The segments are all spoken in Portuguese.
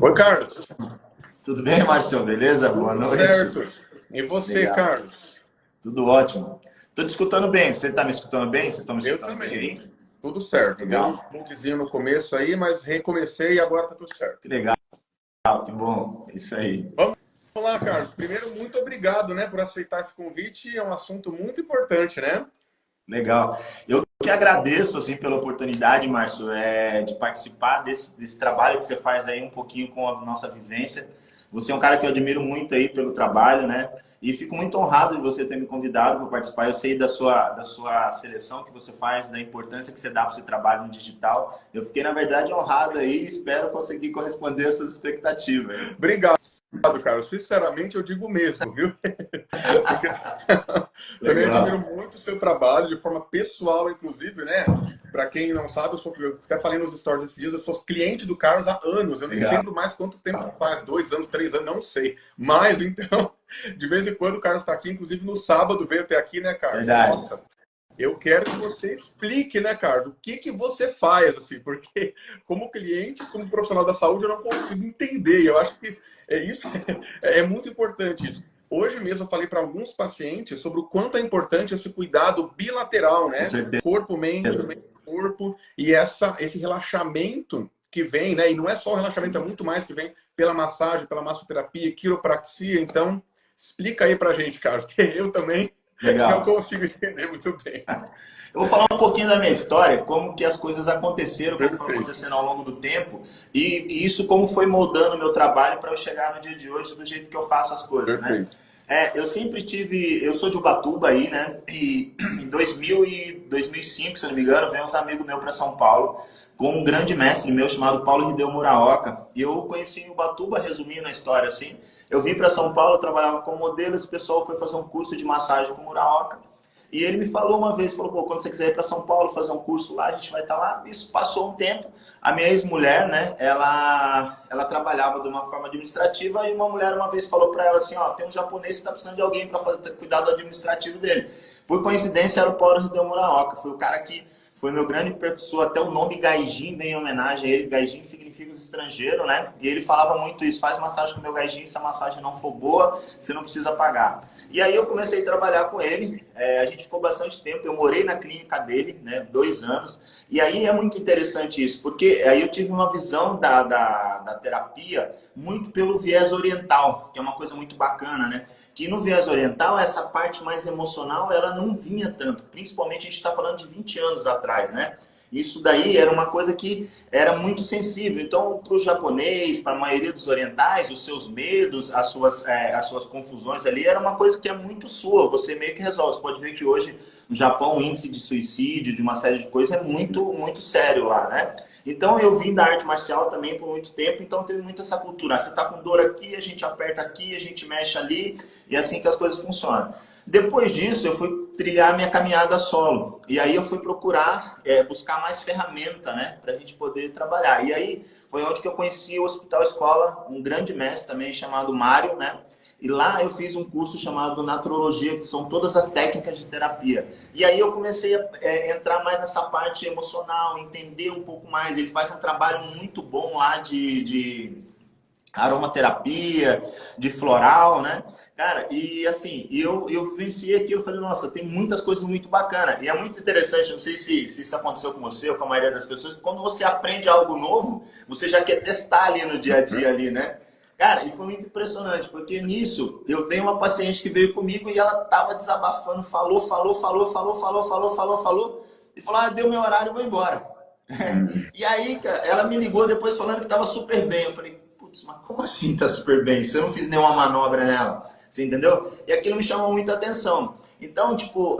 Oi, Carlos. Tudo bem, Márcio? Beleza? Boa Tudo noite. certo. E você, Legal. Carlos? Tudo ótimo. Estou te escutando bem. Você está me escutando bem? Vocês estão me Eu escutando bem também. aí? Tudo certo. Deu Legal. um bugzinho no começo aí, mas recomecei e agora tá tudo certo. Que legal, que bom. Isso aí. Vamos lá, Carlos. Primeiro, muito obrigado, né, por aceitar esse convite. É um assunto muito importante, né? Legal. Eu que agradeço assim pela oportunidade, Márcio, de participar desse trabalho que você faz aí um pouquinho com a nossa vivência. Você é um cara que eu admiro muito aí pelo trabalho, né? E fico muito honrado de você ter me convidado para participar. Eu sei da sua seleção que você faz, da importância que você dá para esse trabalho no digital. Eu fiquei, na verdade, honrado aí e espero conseguir corresponder às suas expectativas. Obrigado, Carlos. Sinceramente, eu digo mesmo, viu? Porque também admiro Legal. muito o seu trabalho, de forma pessoal, inclusive, né? Para quem não sabe, eu até falei nos stories esses dias, eu sou cliente do Carlos há anos. Eu nem Legal. lembro mais quanto tempo faz, 2 anos, 3 anos, não sei. Mas, então, de vez em quando o Carlos está aqui, inclusive no sábado veio até aqui, né, Carlos? Verdade. Nossa, eu quero que você explique, né, Carlos, o que que você faz, assim, porque como cliente, como profissional da saúde, eu não consigo entender. Eu acho que é isso, é muito importante isso. Hoje mesmo eu falei para alguns pacientes sobre o quanto é importante esse cuidado bilateral, Com né? certeza. Corpo-mente, mente-corpo, e esse relaxamento que vem, né? E não é só o relaxamento, é muito mais que vem pela massagem, pela massoterapia, quiropraxia. Então, explica aí pra gente, Carlos, porque eu também não Legal. consigo entender muito bem. Eu vou falar um pouquinho da minha história, como que as coisas aconteceram, como foram Perfeito. acontecendo ao longo do tempo, e isso como foi moldando o meu trabalho para eu chegar no dia de hoje do jeito que eu faço as coisas, né? Perfeito. Eu sempre tive, eu sou de Ubatuba aí, né? E em 2000 e 2005, se eu não me engano, veio uns amigos meus para São Paulo com um grande mestre meu chamado Paulo Hideo Muraoka. E eu conheci em Ubatuba, resumindo a história assim. Eu vim para São Paulo, eu trabalhava como modelo, esse pessoal foi fazer um curso de massagem com Muraoka. E ele me falou uma vez, falou, pô, quando você quiser ir para São Paulo fazer um curso lá, a gente vai estar lá. Isso passou um tempo. A minha ex-mulher, né, ela trabalhava de uma forma administrativa e uma mulher uma vez falou para ela assim, ó, tem um japonês que está precisando de alguém para cuidar do administrativo dele. Por coincidência, era o Paulo Hideo Muraoka, foi o cara que foi meu grande percussor, até o nome Gaijin vem em homenagem a ele. Gaijin significa estrangeiro, né? E ele falava muito isso, faz massagem com o meu Gaijin, se a massagem não for boa, você não precisa pagar. E aí eu comecei a trabalhar com ele, a gente ficou bastante tempo, eu morei na clínica dele, né, 2 anos, e aí é muito interessante isso, porque aí eu tive uma visão da terapia muito pelo viés oriental, que é uma coisa muito bacana, né? Que no viés oriental, essa parte mais emocional, ela não vinha tanto, principalmente a gente está falando de 20 anos atrás, né? Isso daí era uma coisa que era muito sensível. Então, para o japonês, para a maioria dos orientais, os seus medos, as suas confusões ali, era uma coisa que é muito sua. Você meio que resolve. Você pode ver que hoje, no Japão, o índice de suicídio, de uma série de coisas, é muito, muito sério lá, né? Então, eu vim da arte marcial também por muito tempo, então teve muito essa cultura. Você está com dor aqui, a gente aperta aqui, a gente mexe ali, e é assim que as coisas funcionam. Depois disso, eu fui trilhar minha caminhada solo. E aí eu fui procurar, buscar mais ferramenta, né? Para a gente poder trabalhar. E aí foi onde que eu conheci o Hospital Escola, um grande mestre também chamado Mário, né? E lá eu fiz um curso chamado Naturologia, que são todas as técnicas de terapia. E aí eu comecei a entrar mais nessa parte emocional, entender um pouco mais. Ele faz um trabalho muito bom lá de aromaterapia, de floral, né? Cara, e assim, eu vivenciei aquilo, eu falei, nossa, tem muitas coisas muito bacanas. E é muito interessante, não sei se isso aconteceu com você ou com a maioria das pessoas, quando você aprende algo novo, você já quer testar ali no dia a dia ali, né? Cara, e foi muito impressionante, porque nisso, eu tenho uma paciente que veio comigo e ela tava desabafando, falou, e falou, deu meu horário, eu vou embora. E aí, cara, ela me ligou depois falando que tava super bem. Eu falei, putz, mas como assim tá super bem? Se eu não fiz nenhuma manobra nela, você entendeu? E aquilo me chamou muita atenção. Então, tipo,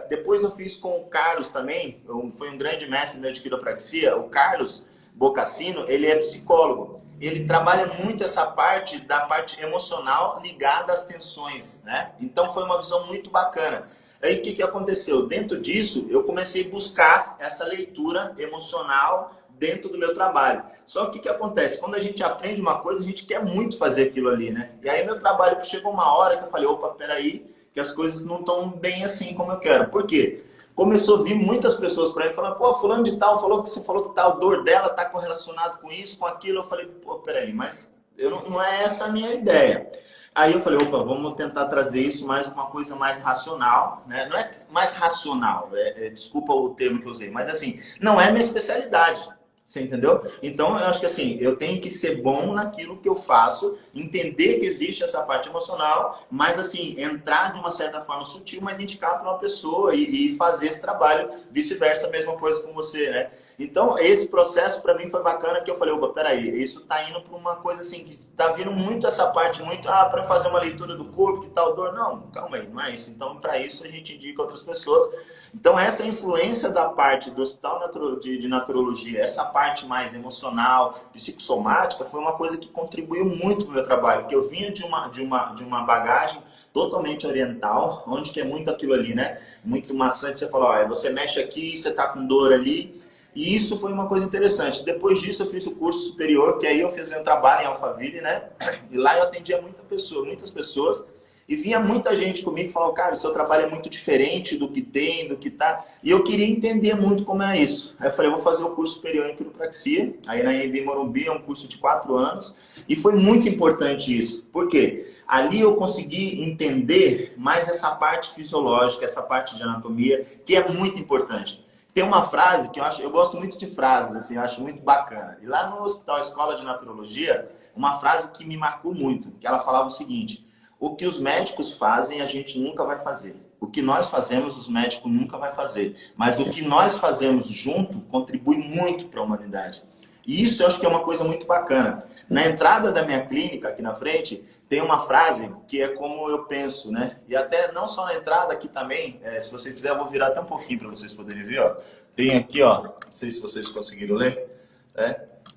depois eu fiz com o Carlos também, foi um grande mestre meu de quiropraxia, o Carlos Bocassino, ele é psicólogo. Ele trabalha muito essa parte da parte emocional ligada às tensões, né? Então foi uma visão muito bacana. Aí o que aconteceu? Dentro disso, eu comecei a buscar essa leitura emocional dentro do meu trabalho. Só que o que acontece? Quando a gente aprende uma coisa, a gente quer muito fazer aquilo ali, né? E aí meu trabalho chegou uma hora que eu falei, opa, peraí, que as coisas não estão bem assim como eu quero. Por quê? começou a vir muitas pessoas para mim falando, pô, fulano de tal falou que você falou que tal dor dela tá correlacionado com isso, com aquilo. Eu falei, pô, peraí, mas não é essa a minha ideia. Aí eu falei, opa, vamos tentar trazer isso mais uma coisa mais racional, né? Não é mais racional, desculpa o termo que eu usei, mas assim, não é minha especialidade. Você entendeu? Então, eu acho que assim, eu tenho que ser bom naquilo que eu faço, entender que existe essa parte emocional, mas assim, entrar de uma certa forma sutil, mas indicar para uma pessoa e fazer esse trabalho, vice-versa, a mesma coisa com você, né? Então, esse processo para mim foi bacana, que eu falei, opa, peraí, isso tá indo para uma coisa assim, que tá vindo muito essa parte, muito, para fazer uma leitura do corpo, que tal dor. Não, calma aí, não é isso. Então, para isso, a gente indica outras pessoas. Então, essa influência da parte do Hospital de Naturologia, essa parte mais emocional, psicossomática, foi uma coisa que contribuiu muito para o meu trabalho, porque eu vinha de uma bagagem totalmente oriental, onde que é muito aquilo ali, né? Muito maçante, você fala, ó, você mexe aqui, você tá com dor ali. E isso foi uma coisa interessante. Depois disso, eu fiz o curso superior, que aí eu fiz um trabalho em Alphaville, né? E lá eu atendia muitas pessoas. E vinha muita gente comigo e falava, cara, o seu trabalho é muito diferente do que tem, do que tá. E eu queria entender muito como é isso. Aí eu falei, eu vou fazer o curso superior em quiropraxia. Aí na EMB Morumbi, é um curso de 4 anos. E foi muito importante isso. Por quê? Ali eu consegui entender mais essa parte fisiológica, essa parte de anatomia, que é muito importante. Tem uma frase que eu gosto muito de frases, assim, eu acho muito bacana. E lá no Hospital Escola de Naturologia, uma frase que me marcou muito, que ela falava o seguinte: o que os médicos fazem, a gente nunca vai fazer. O que nós fazemos, os médicos nunca vai fazer. Mas o que nós fazemos junto contribui muito para a humanidade. E isso eu acho que é uma coisa muito bacana. Na entrada da minha clínica, aqui na frente, tem uma frase que é como eu penso, né? E até não só na entrada, aqui também, se vocês quiserem, eu vou virar até um pouquinho para vocês poderem ver, ó. Tem aqui, ó, não sei se vocês conseguiram ler.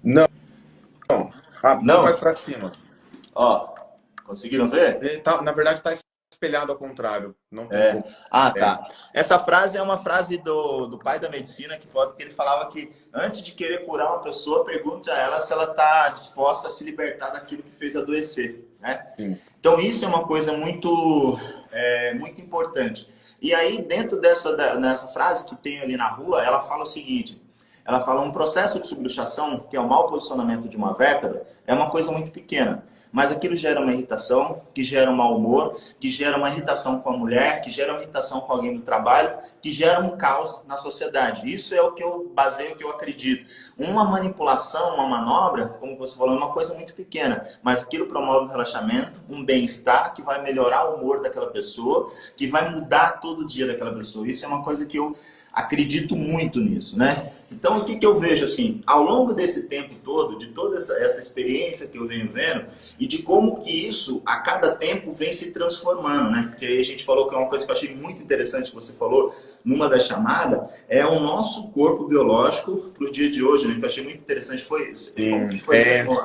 Não. Não? Mais para cima. Ó, conseguiram ver? Ele tá, na verdade, está espelhado ao contrário. Não tem como. Tá. Essa frase é uma frase do pai da medicina, que ele falava que antes de querer curar uma pessoa, pergunte a ela se ela está disposta a se libertar daquilo que fez adoecer, né? Então isso é uma coisa muito importante. E aí, dentro nessa frase que tem ali na rua, ela fala o seguinte: ela fala, um processo de subluxação, que é o mau posicionamento de uma vértebra, é uma coisa muito pequena. Mas aquilo gera uma irritação, que gera um mau humor, que gera uma irritação com a mulher, que gera uma irritação com alguém do trabalho, que gera um caos na sociedade. Isso é o que eu baseio, o que eu acredito. Uma manipulação, uma manobra, como você falou, é uma coisa muito pequena, mas aquilo promove um relaxamento, um bem-estar, que vai melhorar o humor daquela pessoa, que vai mudar todo o dia daquela pessoa. Isso é uma coisa que eu acredito muito nisso, né? Então, o que eu vejo assim, ao longo desse tempo todo, de toda essa experiência que eu venho vendo, e de como que isso, a cada tempo, vem se transformando, né? Porque aí a gente falou que é uma coisa que eu achei muito interessante que você falou numa das chamadas, é o nosso corpo biológico para os dias de hoje, né? Que eu achei muito interessante. Como que foi mesmo?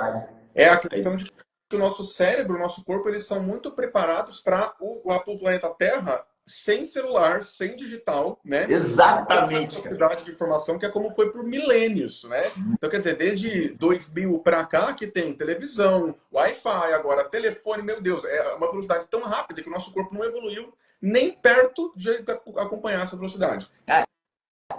É a questão de que o nosso cérebro, o nosso corpo, eles são muito preparados para o planeta Terra sem celular, sem digital, né? Exatamente. Capacidade de informação, que é como foi por milênios, né? Então, quer dizer, desde 2000 para cá, que tem televisão, Wi-Fi, agora telefone, meu Deus, é uma velocidade tão rápida que o nosso corpo não evoluiu nem perto de acompanhar essa velocidade.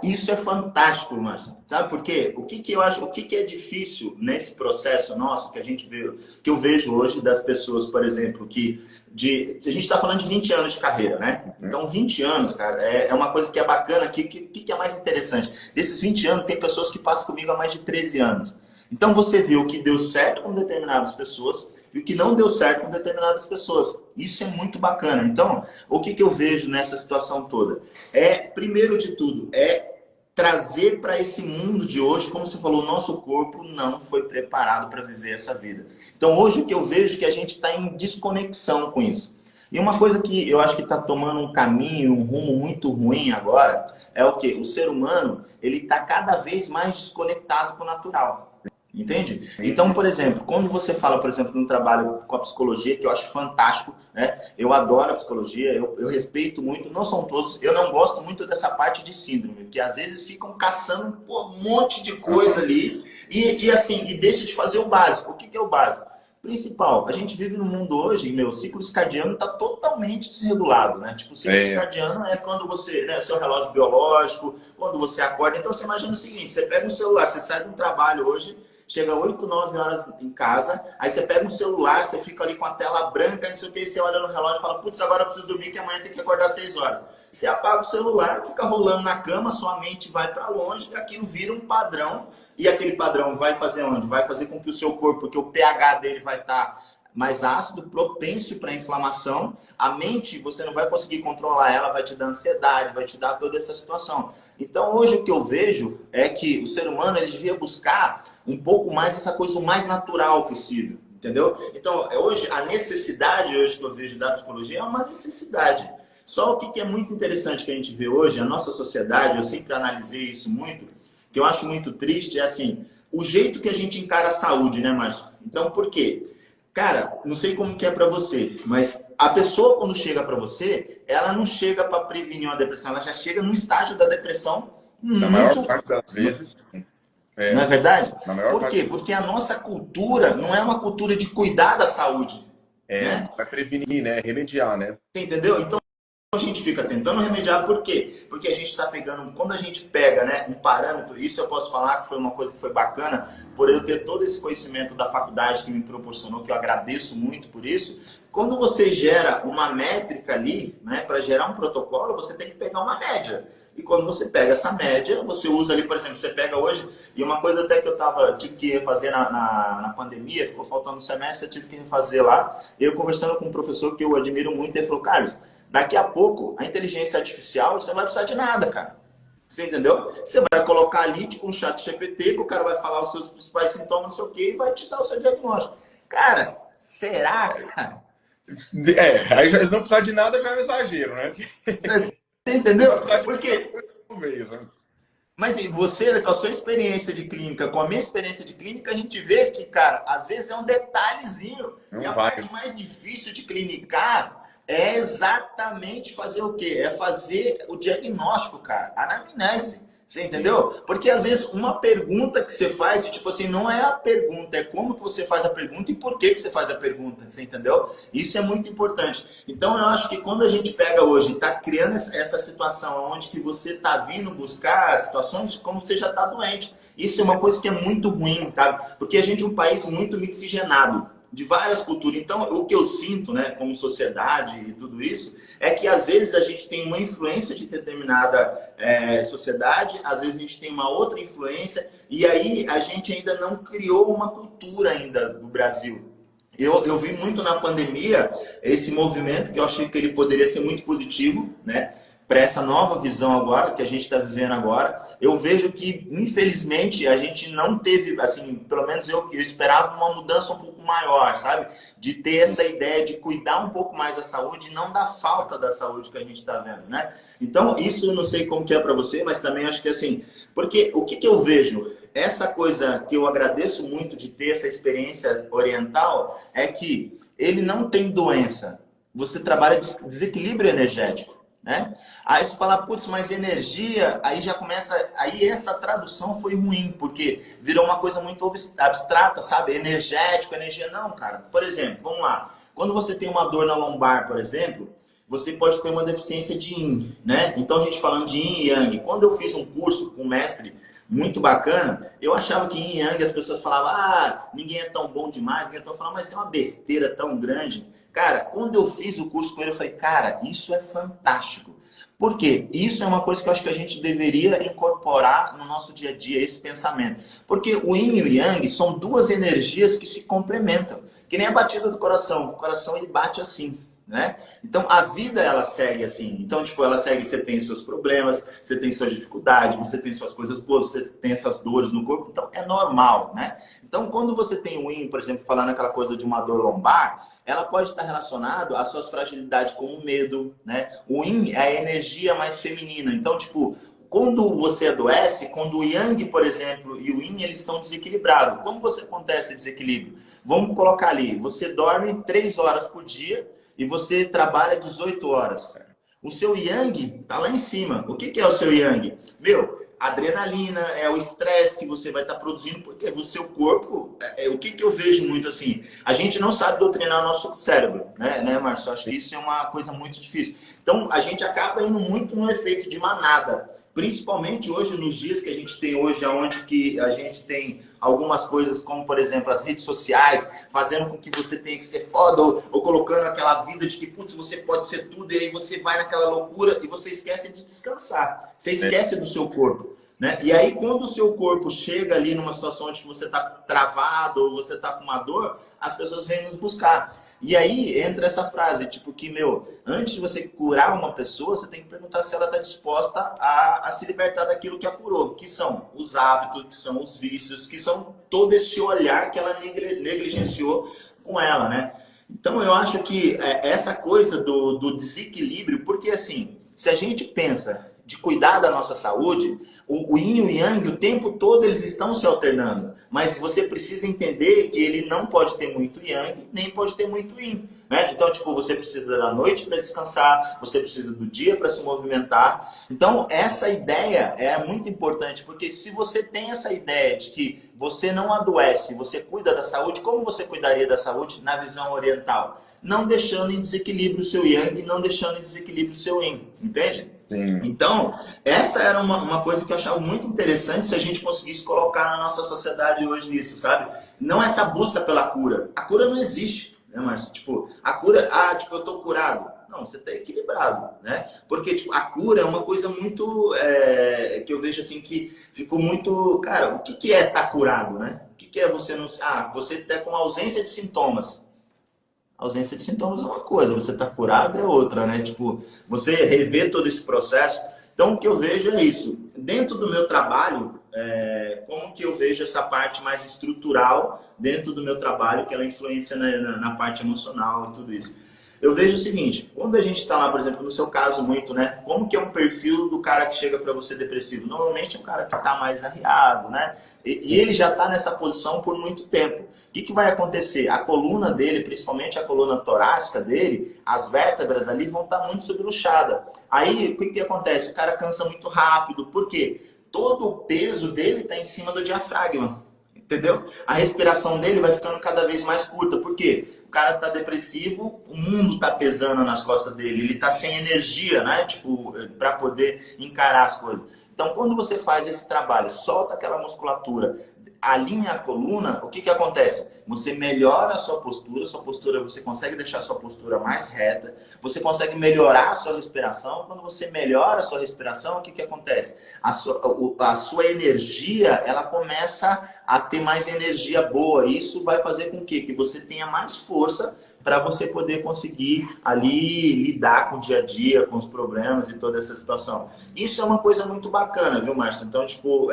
Isso é fantástico, Márcio. Sabe por quê? O que eu acho, o que é difícil nesse processo nosso que a gente vê, que eu vejo hoje das pessoas, por exemplo, a gente está falando de 20 anos de carreira, né? Então, 20 anos, cara, é uma coisa que é bacana aqui. O que é mais interessante? Desses 20 anos, tem pessoas que passam comigo há mais de 13 anos. Então, você vê o que deu certo com determinadas pessoas e o que não deu certo com determinadas pessoas. Isso é muito bacana. Então, o que eu vejo nessa situação toda? Primeiro de tudo, trazer para esse mundo de hoje, como você falou, o nosso corpo não foi preparado para viver essa vida. Então, hoje o que eu vejo é que a gente está em desconexão com isso. E uma coisa que eu acho que está tomando um caminho, um rumo muito ruim agora, é o quê? O ser humano, ele está cada vez mais desconectado com o natural. Entende? Então, por exemplo, quando você fala, por exemplo, num trabalho com a psicologia, que eu acho fantástico, né? Eu adoro a psicologia, eu respeito muito, não são todos, eu não gosto muito dessa parte de síndrome, que às vezes ficam caçando um monte de coisa ali e assim, e deixa de fazer o básico. O que é o básico? Principal, a gente vive num mundo hoje, meu, o ciclo circadiano está totalmente desregulado, né? Tipo, o ciclo circadiano é quando você, né, seu relógio biológico, quando você acorda. Então, você imagina o seguinte, você pega um celular, você sai do trabalho hoje, chega 8, 9 horas em casa, aí você pega um celular, você fica ali com a tela branca, não sei o que, você olha no relógio e fala, putz, agora eu preciso dormir, que amanhã tem que acordar às 6 horas. Você apaga o celular, fica rolando na cama, sua mente vai para longe, e aquilo vira um padrão, e aquele padrão vai fazer onde? Vai fazer com que o seu corpo, porque o pH dele vai estar mais ácido, propenso para inflamação. A mente, você não vai conseguir controlar ela, vai te dar ansiedade, vai te dar toda essa situação. Então, hoje o que eu vejo é que o ser humano ele devia buscar um pouco mais essa coisa o mais natural possível, entendeu? Então, hoje, a necessidade hoje que eu vejo da psicologia é uma necessidade. Só o que é muito interessante que a gente vê hoje, a nossa sociedade, eu sempre analisei isso muito, que eu acho muito triste, é assim, o jeito que a gente encara a saúde, né, Márcio? Então, por quê? Cara, não sei como que é para você, mas a pessoa quando chega para você, ela não chega para prevenir uma depressão, ela já chega no estágio da depressão Na maior parte das vezes, não é verdade? na maior Por quê? parte... Porque a nossa cultura não é uma cultura de cuidar da saúde, né? Vai prevenir, né? Remediar, né? Você entendeu? Então, a gente fica tentando remediar, por quê? Porque a gente está pegando, quando a gente pega, né, um parâmetro, isso eu posso falar que foi uma coisa que foi bacana, por eu ter todo esse conhecimento da faculdade que me proporcionou, que eu agradeço muito por isso. Quando você gera uma métrica ali, né, para gerar um protocolo, você tem que pegar uma média. E quando você pega essa média, você usa ali, por exemplo, você pega hoje, e uma coisa até que tive que refazer na pandemia, ficou faltando um semestre, eu tive que refazer lá. Eu conversando com um professor que eu admiro muito, ele falou, Carlos, daqui a pouco, a inteligência artificial, você não vai precisar de nada, cara. Você entendeu? Você vai colocar ali, tipo, um chat GPT, que o cara vai falar os seus principais sintomas, não sei o quê, e vai te dar o seu diagnóstico. Cara, será, cara? Aí já não precisar de nada já é um exagero, né? Você entendeu? Porque... Mas você, com a sua experiência de clínica, com a minha experiência de clínica, a gente vê que, cara, às vezes é um detalhezinho. Não e a vai. parte mais difícil de clinicar é exatamente fazer o quê? É fazer o diagnóstico, cara. A anamnese. Você entendeu? Porque às vezes uma pergunta que você faz, tipo assim, não é a pergunta, é como que você faz a pergunta e por que que você faz a pergunta, você entendeu? Isso é muito importante. Então eu acho que quando a gente pega hoje e está criando essa situação onde que você está vindo buscar situações como você já está doente. Isso é uma coisa que é muito ruim, tá? Porque a gente é um país muito mixigenado, de várias culturas. Então, o que eu sinto, né, como sociedade e tudo isso, é que às vezes a gente tem uma influência de determinada sociedade, às vezes a gente tem uma outra influência, e aí a gente ainda não criou uma cultura ainda do Brasil. Eu vi muito na pandemia esse movimento que eu achei que ele poderia ser muito positivo, né? Para essa nova visão agora, que a gente está vivendo agora, eu vejo que, infelizmente, a gente não teve, assim, pelo menos eu esperava uma mudança um pouco maior, sabe? De ter essa ideia de cuidar um pouco mais da saúde e não da falta da saúde que a gente está vendo, né? Então, isso eu não sei como que é para você, mas também acho que, assim, porque o que eu vejo? Essa coisa que eu agradeço muito de ter essa experiência oriental é que ele não tem doença. Você trabalha desequilíbrio energético. Né? Aí você fala, putz, mas energia, aí já começa, aí essa tradução foi ruim, porque virou uma coisa muito abstrata, sabe? Energético, energia, não, cara. Por exemplo, vamos lá, quando você tem uma dor na lombar, por exemplo, você pode ter uma deficiência de Yin, né? Então a gente falando de Yin e Yang, quando eu fiz um curso com um mestre muito bacana, eu achava que Yin e Yang as pessoas falavam, ninguém é tão bom demais, ninguém é tão falando, mas isso é uma besteira tão grande. Cara, quando eu fiz o curso com ele, eu falei, cara, isso é fantástico. Por quê? Isso é uma coisa que eu acho que a gente deveria incorporar no nosso dia a dia, esse pensamento. Porque o Yin e o Yang são duas energias que se complementam. Que nem a batida do coração. O coração, ele bate assim, né? Então, a vida, ela segue assim. Então, tipo, ela segue, você tem seus problemas, você tem suas dificuldades, você tem suas coisas boas, você tem essas dores no corpo. Então, é normal, né? Então, quando você tem o Yin, por exemplo, falando aquela coisa de uma dor lombar, ela pode estar relacionada às suas fragilidades como o medo, né? O Yin é a energia mais feminina. Então, tipo, quando você adoece, quando o Yang, por exemplo, e o Yin, eles estão desequilibrados. Como você acontece esse desequilíbrio? Vamos colocar ali, você dorme 3 horas por dia e você trabalha 18 horas. O seu Yang está lá em cima. O que é o seu Yang? Meu, adrenalina, é o estresse que você vai estar produzindo, porque o seu corpo, o que eu vejo muito assim, a gente não sabe doutrinar o nosso cérebro, né, Márcio? Acho que isso é uma coisa muito difícil. Então, a gente acaba indo muito no efeito de manada, principalmente hoje, nos dias que a gente tem hoje, onde que a gente tem algumas coisas como, por exemplo, as redes sociais, fazendo com que você tenha que ser foda, ou colocando aquela vida de que, putz, você pode ser tudo, e aí você vai naquela loucura e você esquece de descansar. Você esquece do seu corpo, né? E aí, quando o seu corpo chega ali numa situação onde você está travado ou você está com uma dor, as pessoas vêm nos buscar. E aí entra essa frase, tipo que, antes de você curar uma pessoa, você tem que perguntar se ela está disposta a se libertar daquilo que a curou, que são os hábitos, que são os vícios, que são todo esse olhar que ela negligenciou com ela, né? Então, eu acho que essa coisa do desequilíbrio, porque assim, se a gente pensa de cuidar da nossa saúde, o yin e o yang, o tempo todo eles estão se alternando. Mas você precisa entender que ele não pode ter muito yang, nem pode ter muito yin. Né? Então, tipo, você precisa da noite para descansar, você precisa do dia para se movimentar. Então, essa ideia é muito importante, porque se você tem essa ideia de que você não adoece, você cuida da saúde, como você cuidaria da saúde na visão oriental? Não deixando em desequilíbrio o seu yang, não deixando em desequilíbrio o seu yin, entende? Sim. Então, essa era uma coisa que eu achava muito interessante se a gente conseguisse colocar na nossa sociedade hoje isso, sabe? Não essa busca pela cura. A cura não existe, né, Márcio? Tipo, a cura, eu tô curado. Não, você tá equilibrado, né? Porque tipo, a cura é uma coisa muito, que eu vejo assim, que ficou muito... Cara, o que é estar curado, né? O que é você não... você tá com ausência de sintomas. A ausência de sintomas é uma coisa, você está curado é outra, né? Tipo, você rever todo esse processo. Então, o que eu vejo é isso. Dentro do meu trabalho, como que eu vejo essa parte mais estrutural dentro do meu trabalho, que ela influencia na parte emocional e tudo isso. Eu vejo o seguinte, quando a gente está lá, por exemplo, no seu caso muito, né? Como que é um perfil do cara que chega para você depressivo? Normalmente é um cara que está mais arriado, né? E ele já está nessa posição por muito tempo. O que vai acontecer? A coluna dele, principalmente a coluna torácica dele, as vértebras ali vão estar muito subluxadas. Aí, o que acontece? O cara cansa muito rápido. Por quê? Todo o peso dele está em cima do diafragma. Entendeu? A respiração dele vai ficando cada vez mais curta. Por quê? O cara está depressivo, o mundo está pesando nas costas dele, ele está sem energia, né? Tipo, para poder encarar as coisas. Então, quando você faz esse trabalho, solta aquela musculatura, alinha a coluna, o que acontece? Você melhora a sua postura, você consegue deixar a sua postura mais reta, você consegue melhorar a sua respiração. Quando você melhora a sua respiração, o que acontece? A sua energia, ela começa a ter mais energia boa. Isso vai fazer com que você tenha mais força para você poder conseguir ali lidar com o dia a dia, com os problemas e toda essa situação. Isso é uma coisa muito bacana, viu, Márcio? Então, tipo,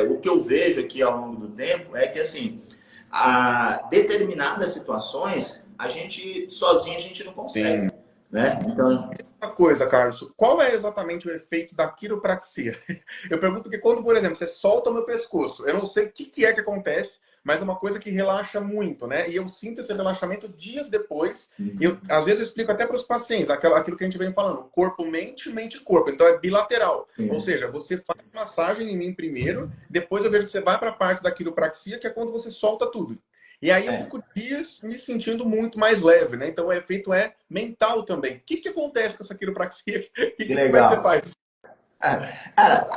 o que eu vejo aqui ao longo do tempo é que, assim, a determinadas situações, sozinho a gente não consegue, né? Então... Uma coisa, Carlos, qual é exatamente o efeito da quiropraxia? Eu pergunto porque quando, por exemplo, você solta o meu pescoço, eu não sei o que é que acontece, mas é uma coisa que relaxa muito, né? E eu sinto esse relaxamento dias depois. E às vezes eu explico até para os pacientes, aquilo que a gente vem falando, corpo-mente, mente-corpo. Então é bilateral. Ou seja, você faz massagem em mim primeiro, depois eu vejo que você vai para a parte da quiropraxia, que é quando você solta tudo. E aí eu fico dias me sentindo muito mais leve, né? Então o efeito é mental também. O que acontece com essa quiropraxia? Que legal. Como é que você faz? Cara,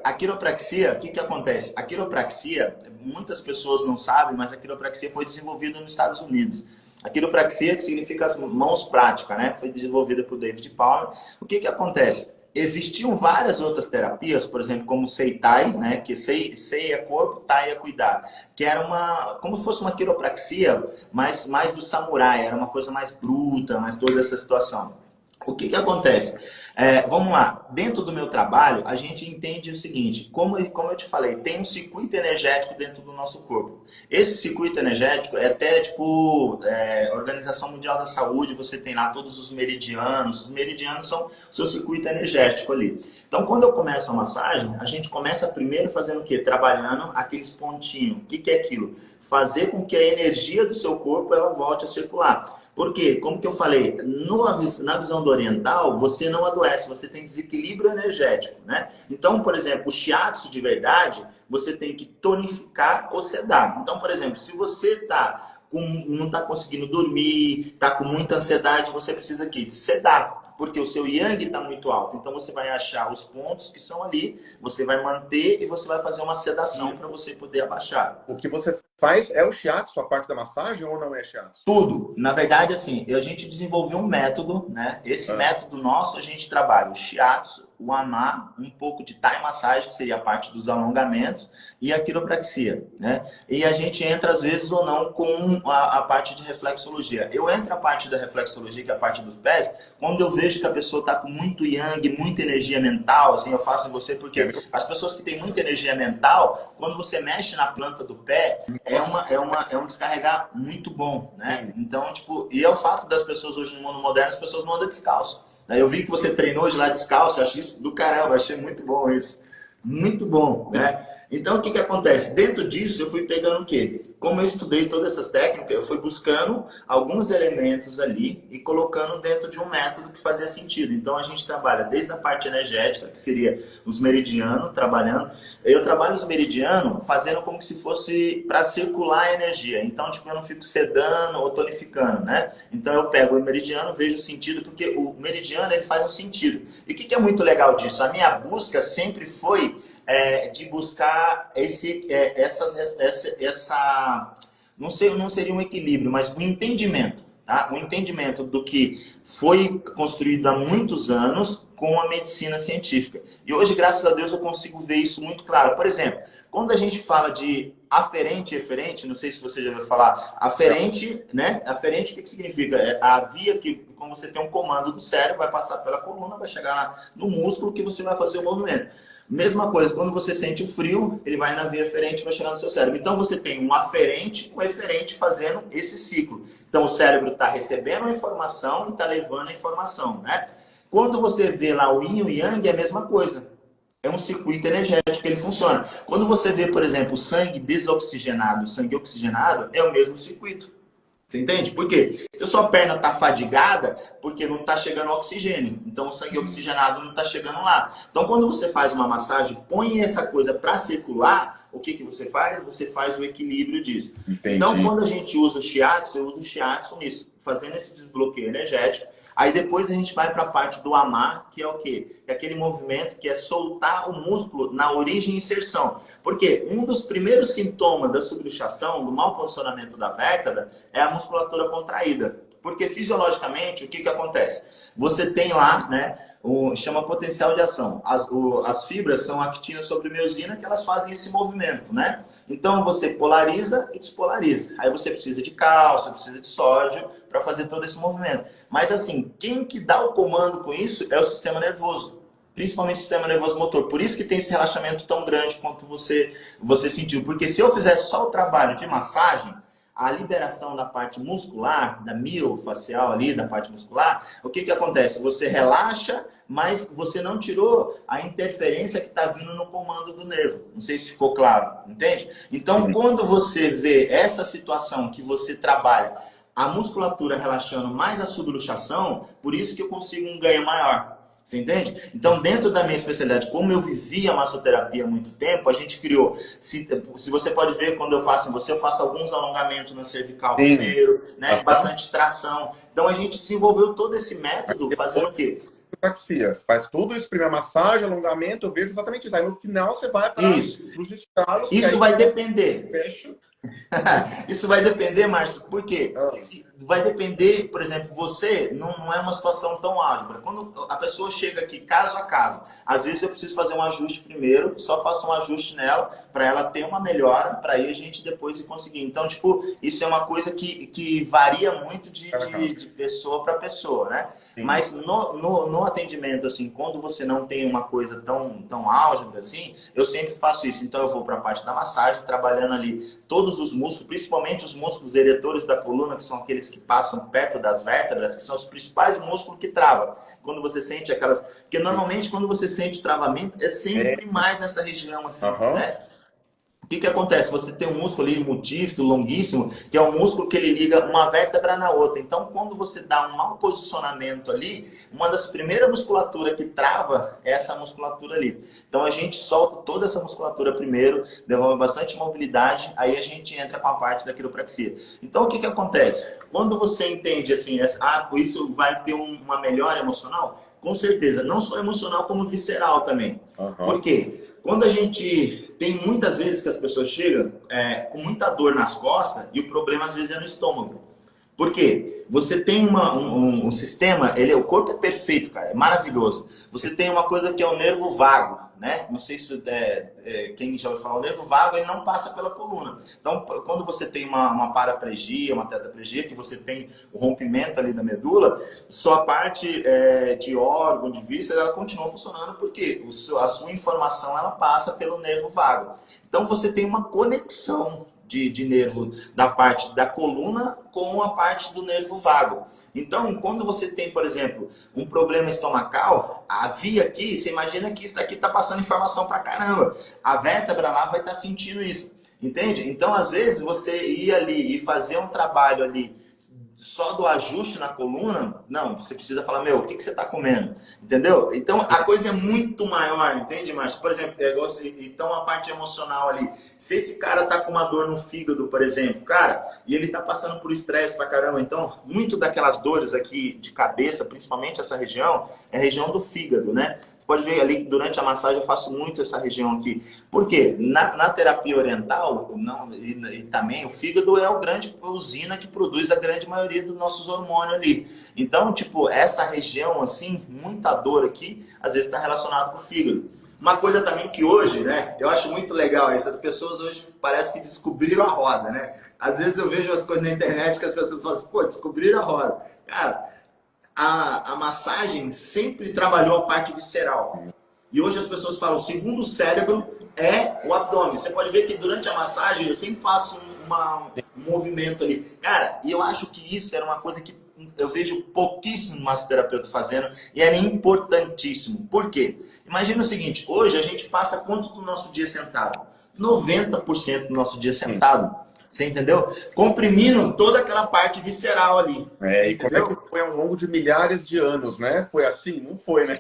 a quiropraxia, o que acontece? A quiropraxia, muitas pessoas não sabem, mas a quiropraxia foi desenvolvida nos Estados Unidos. A quiropraxia, que significa as mãos práticas, né? Foi desenvolvida por David Palmer. O que acontece? Existiam várias outras terapias, por exemplo, como Seitai, né? Que Sei é corpo, Tai é cuidar. Que era como se fosse uma quiropraxia, mas mais do samurai. Era uma coisa mais bruta, mais toda essa situação. O que acontece? Vamos lá, dentro do meu trabalho, a gente entende o seguinte, como eu te falei, tem um circuito energético dentro do nosso corpo. Esse circuito energético é até tipo, Organização Mundial da Saúde, você tem lá todos os meridianos são o seu circuito energético ali. Então, quando eu começo a massagem, a gente começa primeiro fazendo o quê? Trabalhando aqueles pontinhos. O que é aquilo? Fazer com que a energia do seu corpo ela volte a circular. Por quê? Como que eu falei, na visão do oriental, você não adoece. adoece, você tem desequilíbrio energético, né? Então, por exemplo, o shiatsu de verdade, você tem que tonificar ou sedar. Então, por exemplo, se você não está conseguindo dormir, está com muita ansiedade, você precisa aqui de sedar. Porque o seu yang está muito alto. Então você vai achar os pontos que são ali, você vai manter e você vai fazer uma sedação para você poder abaixar. O que você faz é o shiatsu, a parte da massagem, ou não é shiatsu? Tudo. Na verdade, assim, a gente desenvolveu um método, né? Esse método nosso, a gente trabalha o shiatsu, o ama, um pouco de thai massagem, que seria a parte dos alongamentos, e a quiropraxia, né? E a gente entra, às vezes, ou não, com a parte de reflexologia. Eu entro a parte da reflexologia, que é a parte dos pés, quando eu vejo que a pessoa está com muito yang, muita energia mental, assim, eu faço em você, porque as pessoas que têm muita energia mental, quando você mexe na planta do pé, é um descarregar muito bom, né? Então, tipo, e é o fato das pessoas hoje no mundo moderno, as pessoas não andam descalço. Eu vi que você treinou hoje lá descalço, eu achei isso do caramba, achei muito bom isso. Muito bom, né? Então, o que acontece? Dentro disso, eu fui pegando o quê? Como eu estudei todas essas técnicas, eu fui buscando alguns elementos ali e colocando dentro de um método que fazia sentido. Então, a gente trabalha desde a parte energética, que seria os meridianos, trabalhando. Eu trabalho os meridianos fazendo como se fosse para circular a energia. Então, tipo, eu não fico sedando ou tonificando, né? Então, eu pego o meridiano, vejo o sentido, porque o meridiano, ele faz um sentido. E o que é muito legal disso? A minha busca sempre foi de buscar não seria um equilíbrio, mas um entendimento, tá? Um entendimento do que foi construído há muitos anos com a medicina científica. E hoje, graças a Deus, eu consigo ver isso muito claro. Por exemplo, quando a gente fala de aferente e eferente, não sei se você já ouviu falar, aferente, né? Aferente, o que significa? É a via que, quando você tem um comando do cérebro, vai passar pela coluna, vai chegar no músculo que você vai fazer o movimento. Mesma coisa, quando você sente o frio, ele vai na via aferente e vai chegar no seu cérebro. Então, você tem um aferente e um eferente fazendo esse ciclo. Então, o cérebro está recebendo a informação e está levando a informação, né? Quando você vê lá o yin e o yang, é a mesma coisa. É um circuito energético que ele funciona. Quando você vê, por exemplo, o sangue desoxigenado, o sangue oxigenado, é o mesmo circuito. Você entende? Por quê? Se a sua perna está fadigada, porque não está chegando oxigênio. Então, o sangue oxigenado não está chegando lá. Então, quando você faz uma massagem, põe essa coisa para circular, o que você faz? Você faz o equilíbrio disso. Entendi. Então, quando a gente usa o shiatsu, eu uso o shiatsu nisso, fazendo esse desbloqueio energético. Aí depois a gente vai para a parte do amar, que é o quê? Que é aquele movimento que é soltar o músculo na origem e inserção. Porque um dos primeiros sintomas da subluxação, do mau posicionamento da vértebra, é a musculatura contraída. Porque fisiologicamente, o que acontece? Você tem lá, né, chama potencial de ação. As fibras são actina sobre miosina, que elas fazem esse movimento, né? Então você polariza e despolariza. Aí você precisa de cálcio, precisa de sódio para fazer todo esse movimento. Mas assim, quem que dá o comando com isso é o sistema nervoso. Principalmente o sistema nervoso motor. Por isso que tem esse relaxamento tão grande quanto você sentiu. Porque se eu fizesse só o trabalho de massagem, a liberação da parte muscular, da miofacial ali, da parte muscular, o que acontece? Você relaxa, mas você não tirou a interferência que está vindo no comando do nervo. Não sei se ficou claro, entende? Então, quando você vê essa situação que você trabalha, a musculatura relaxando mais a subluxação, por isso que eu consigo um ganho maior. Você entende? Então, dentro da minha especialidade, como eu vivi a massoterapia há muito tempo, a gente criou. Se você pode ver, quando eu faço em você, eu faço alguns alongamentos na cervical primeiro, né? Bastante tração. Então, a gente desenvolveu todo esse método fazendo o quê? Faz tudo isso, primeiro massagem, alongamento, eu vejo exatamente isso. Aí no final você vai para os estalos. Isso vai depender. Isso vai depender, Márcio, por quê? Vai depender, por exemplo, você não é uma situação tão álgebra. Quando a pessoa chega aqui caso a caso, às vezes eu preciso fazer um ajuste primeiro, só faço um ajuste nela para ela ter uma melhora, para aí a gente depois ir conseguir. Então, tipo, isso é uma coisa que varia muito de pessoa para pessoa, né? Sim. Mas no atendimento, assim, quando você não tem uma coisa tão álgebra assim, eu sempre faço isso. Então, eu vou para a parte da massagem, trabalhando ali todos os músculos, principalmente os músculos eretores da coluna, que são aqueles que passam perto das vértebras, que são os principais músculos que travam. Quando você sente aquelas... Porque normalmente quando você sente travamento, é sempre mais nessa região, assim, né? que acontece? Você tem um músculo ali multífito, longuíssimo, que é um músculo que ele liga uma vértebra na outra. Então, quando você dá um mau posicionamento ali, uma das primeiras musculaturas que trava é essa musculatura ali. Então, a gente solta toda essa musculatura primeiro, devolve bastante mobilidade, aí a gente entra com a parte da quiropraxia. Então, o que acontece? Quando você entende assim, isso vai ter uma melhora emocional? Com certeza, não só emocional, como visceral também. Por quê? Quando a gente tem muitas vezes que as pessoas chegam com muita dor nas costas e o problema às vezes é no estômago. Por quê? Você tem um sistema, o corpo é perfeito, cara, é maravilhoso. Você tem uma coisa que é o nervo vago, né? Não sei se quem já ouviu falar, o nervo vago ele não passa pela coluna. Então, quando você tem uma paraplegia, uma tetraplegia, que você tem o rompimento ali da medula, sua parte de órgão, de víscera, ela continua funcionando porque a sua informação ela passa pelo nervo vago. Então, você tem uma conexão de nervo da parte da coluna com a parte do nervo vago. Então, quando você tem, por exemplo, um problema estomacal, a via aqui, você imagina que isso daqui está passando informação pra caramba. A vértebra lá vai estar sentindo isso, entende? Então, às vezes, você ir ali e fazer um trabalho ali só do ajuste na coluna, não, você precisa falar, o que você está comendo? Entendeu? Então, a coisa é muito maior, entende, Márcio? Por exemplo, então a parte emocional ali, se esse cara tá com uma dor no fígado, por exemplo, cara, e ele tá passando por estresse pra caramba, então, muito daquelas dores aqui de cabeça, principalmente essa região, é a região do fígado, né? Pode ver ali que durante a massagem eu faço muito essa região aqui. Por quê? Na terapia oriental, e também o fígado é a grande usina que produz a grande maioria dos nossos hormônios ali. Então, tipo, essa região, assim, muita dor aqui, às vezes está relacionada com o fígado. Uma coisa também que hoje, né, eu acho muito legal, essas pessoas hoje parece que descobriram a roda, né? Às vezes eu vejo as coisas na internet que as pessoas falam assim, pô, descobriram a roda. Cara, a massagem sempre trabalhou a parte visceral. E hoje as pessoas falam, o segundo cérebro é o abdômen. Você pode ver que durante a massagem eu sempre faço um movimento ali. Cara, e eu acho que isso era uma coisa que eu vejo pouquíssimos massoterapeutas fazendo e era importantíssimo. Por quê? Imagina o seguinte, hoje a gente passa quanto do nosso dia sentado? 90% do nosso dia sentado. Você entendeu? Comprimindo toda aquela parte visceral ali. E como é que foi ao longo de milhares de anos, né? Foi assim? Não foi, né?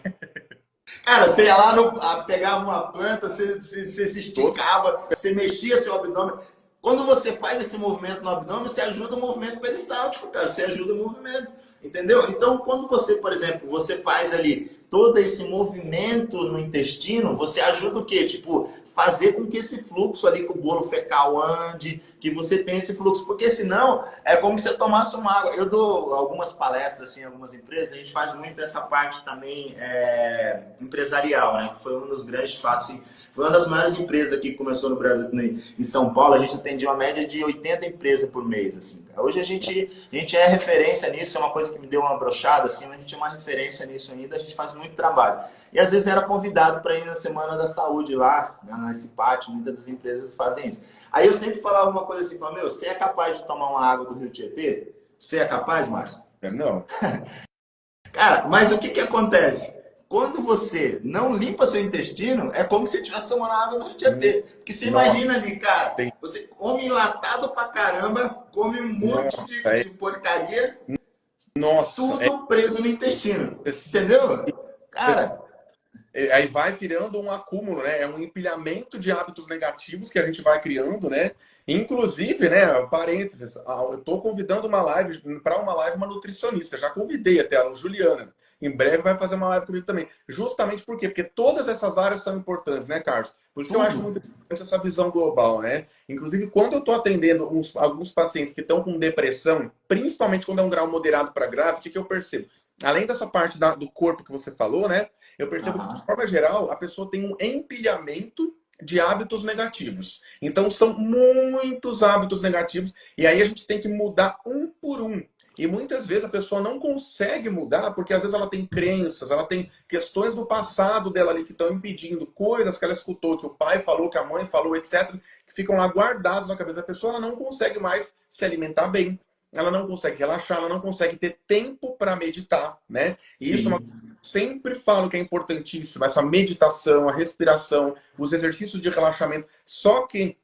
Cara, você ia lá, pegava uma planta, você se esticava, você mexia seu abdômen. Quando você faz esse movimento no abdômen, você ajuda o movimento peristáltico, cara. Você ajuda o movimento, entendeu? Então, quando você, por exemplo, você faz ali todo esse movimento no intestino, você ajuda o quê? Tipo, fazer com que esse fluxo ali, que o bolo fecal ande, que você tenha esse fluxo. Porque senão, é como se você tomasse uma água. Eu dou algumas palestras, assim, em algumas empresas, a gente faz muito essa parte também empresarial, né? Que foi um dos grandes fatos. Assim, foi uma das maiores empresas que começou no Brasil, em São Paulo, a gente atendia uma média de 80 empresas por mês, assim. Hoje a gente é referência nisso, é uma coisa que me deu uma brochada, assim, a gente é uma referência nisso ainda, a gente faz muito trabalho. E às vezes era convidado para ir na Semana da Saúde lá, nesse pátio, muitas das empresas fazem isso. Aí eu sempre falava uma coisa assim, falava, você é capaz de tomar uma água do Rio Tietê? Você é capaz, Márcio? Não. Cara, mas o que acontece? Quando você não limpa seu intestino, é como se você estivesse tomando água do Rio Tietê. Porque você imagina ali, cara, você come enlatado pra caramba, come um monte de porcaria, tudo preso no intestino. Entendeu? Cara... Aí vai virando um acúmulo, né? É um empilhamento de hábitos negativos que a gente vai criando, né? Inclusive, né? Parênteses, eu estou convidando para uma live uma nutricionista. Já convidei até ela, Juliana. Em breve vai fazer uma live comigo também. Justamente por quê? Porque todas essas áreas são importantes, né, Carlos? Por isso que eu acho muito importante essa visão global, né? Inclusive, quando eu estou atendendo alguns pacientes que estão com depressão, principalmente quando é um grau moderado para grave, o que eu percebo? Além dessa parte do corpo que você falou, né? Eu percebo que, de forma geral, a pessoa tem um empilhamento de hábitos negativos. Então, são muitos hábitos negativos. E aí a gente tem que mudar um por um. E muitas vezes a pessoa não consegue mudar porque às vezes ela tem crenças, ela tem questões do passado dela ali que estão impedindo, coisas que ela escutou, que o pai falou, que a mãe falou, etc., que ficam lá guardados na cabeça da pessoa, ela não consegue mais se alimentar bem, ela não consegue relaxar, ela não consegue ter tempo para meditar, né? E isso é uma coisa que eu sempre falo que é importantíssimo, essa meditação, a respiração, os exercícios de relaxamento. Só que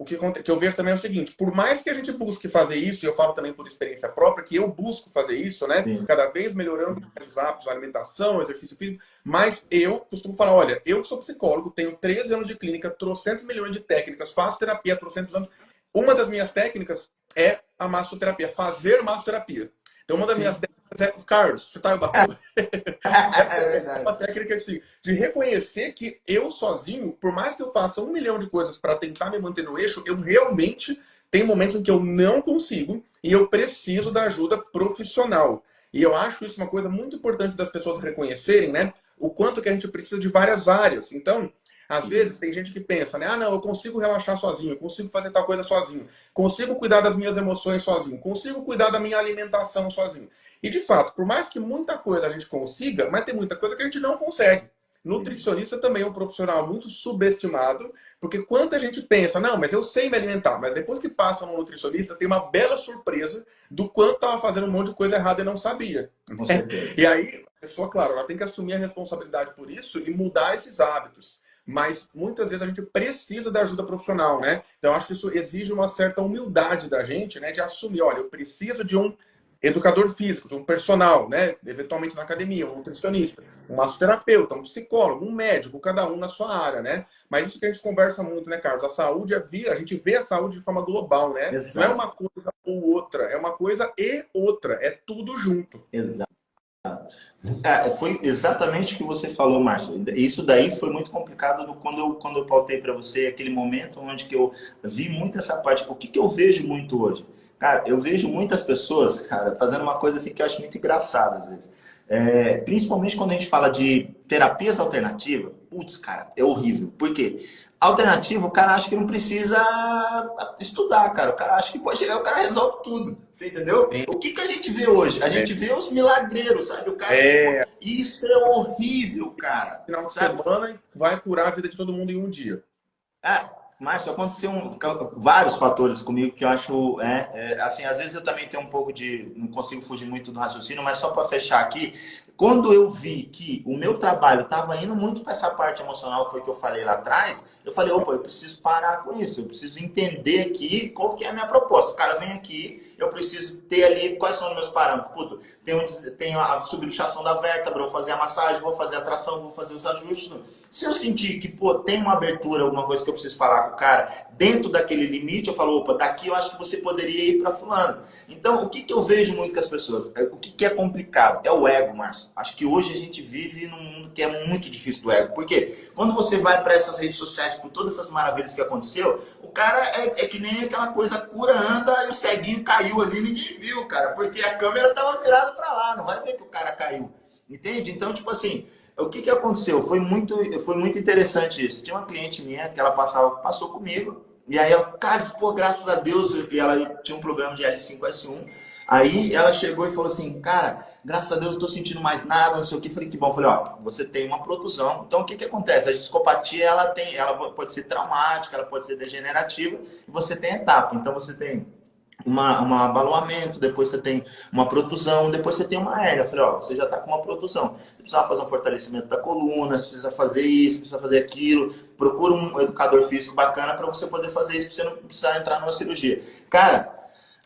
que eu vejo também é o seguinte, por mais que a gente busque fazer isso, e eu falo também por experiência própria, que eu busco fazer isso, né? Sim. Cada vez melhorando os hábitos, a alimentação, exercício físico, mas eu costumo falar, olha, eu sou psicólogo, tenho 13 anos de clínica, trocentos milhões de técnicas, faço terapia há trocentos anos. Uma das minhas técnicas é a massoterapia, fazer massoterapia. Então, uma das minhas técnicas é, Carlos, você tá em Ubatuba? Essa é uma técnica assim, de reconhecer que eu sozinho, por mais que eu faça 1 milhão de coisas para tentar me manter no eixo, eu realmente tenho momentos em que eu não consigo e eu preciso da ajuda profissional. E eu acho isso uma coisa muito importante das pessoas reconhecerem, né? O quanto que a gente precisa de várias áreas. Então, às vezes tem gente que pensa, né? Ah, não, eu consigo relaxar sozinho, eu consigo fazer tal coisa sozinho, consigo cuidar das minhas emoções sozinho, consigo cuidar da minha alimentação sozinho. E de fato, por mais que muita coisa a gente consiga, mas tem muita coisa que a gente não consegue. Nutricionista também é um profissional muito subestimado, porque quanta gente pensa, não, mas eu sei me alimentar, mas depois que passa no nutricionista, tem uma bela surpresa do quanto estava fazendo um monte de coisa errada e não sabia. Com certeza. E aí, a pessoa, claro, ela tem que assumir a responsabilidade por isso e mudar esses hábitos. Mas muitas vezes a gente precisa da ajuda profissional, né? Então, acho que isso exige uma certa humildade da gente, né? De assumir, olha, eu preciso de um educador físico, de um personal, né? Eventualmente na academia, um nutricionista, um massoterapeuta, um psicólogo, um médico, cada um na sua área, né? Mas isso que a gente conversa muito, né, Carlos? A saúde, a gente vê a saúde de forma global, né? Exato. Não é uma coisa ou outra, é uma coisa e outra, é tudo junto. Exato. Foi exatamente o que você falou, Márcio. Isso daí foi muito complicado quando eu pautei para você aquele momento onde que eu vi muito essa parte. O que eu vejo muito hoje? Cara, eu vejo muitas pessoas, cara, fazendo uma coisa assim que eu acho muito engraçada às vezes. Principalmente quando a gente fala de terapias alternativas, putz, cara, é horrível. Por quê? Alternativa, o cara acha que não precisa estudar, cara. O cara acha que pode chegar, o cara resolve tudo. Você entendeu? O que a gente vê hoje? A gente vê os milagreiros, sabe? O cara. Isso é horrível, cara. Final de semana vai curar a vida de todo mundo em um dia. Márcio, aconteceu vários fatores comigo que eu acho, assim, às vezes eu também tenho um pouco de, não consigo fugir muito do raciocínio, mas só para fechar aqui, quando eu vi que o meu trabalho estava indo muito para essa parte emocional, foi o que eu falei lá atrás, eu falei, opa, eu preciso parar com isso, eu preciso entender aqui qual que é a minha proposta. O cara vem aqui, eu preciso ter ali, quais são os meus parâmetros? Puta, tenho a subluxação da vértebra, vou fazer a massagem, vou fazer a tração, vou fazer os ajustes. Se eu sentir que, tem uma abertura, alguma coisa que eu preciso falar com o cara, dentro daquele limite, eu falo, opa, daqui eu acho que você poderia ir para fulano. Então, o que eu vejo muito com as pessoas? O que é complicado? É o ego, Márcio. Acho que hoje a gente vive num mundo que é muito difícil do ego. Por quê? Quando você vai para essas redes sociais, por todas essas maravilhas que aconteceu, o cara é que nem aquela coisa, a cura anda e o ceguinho caiu ali, ninguém viu, cara, porque a câmera estava virada para lá, não vai ver que o cara caiu. Entende? Então, tipo assim, o que aconteceu? Foi muito interessante isso. Tinha uma cliente minha que ela passou comigo, e aí ela, cara, pô, graças a Deus, e ela tinha um problema de L5, S1. Aí ela chegou e falou assim, cara, graças a Deus eu tô sentindo mais nada, não sei o que. Falei, que bom. Falei, ó, você tem uma protusão. Então o que acontece? A discopatia, ela pode ser traumática, ela pode ser degenerativa, e você tem etapa. Então você tem um abaloamento, depois você tem uma protusão, depois você tem uma hérnia. Eu falei, ó, você já está com uma protusão. Você precisa fazer um fortalecimento da coluna, você precisa fazer isso, precisa fazer aquilo. Procura um educador físico bacana para você poder fazer isso, para você não precisar entrar numa cirurgia. Cara,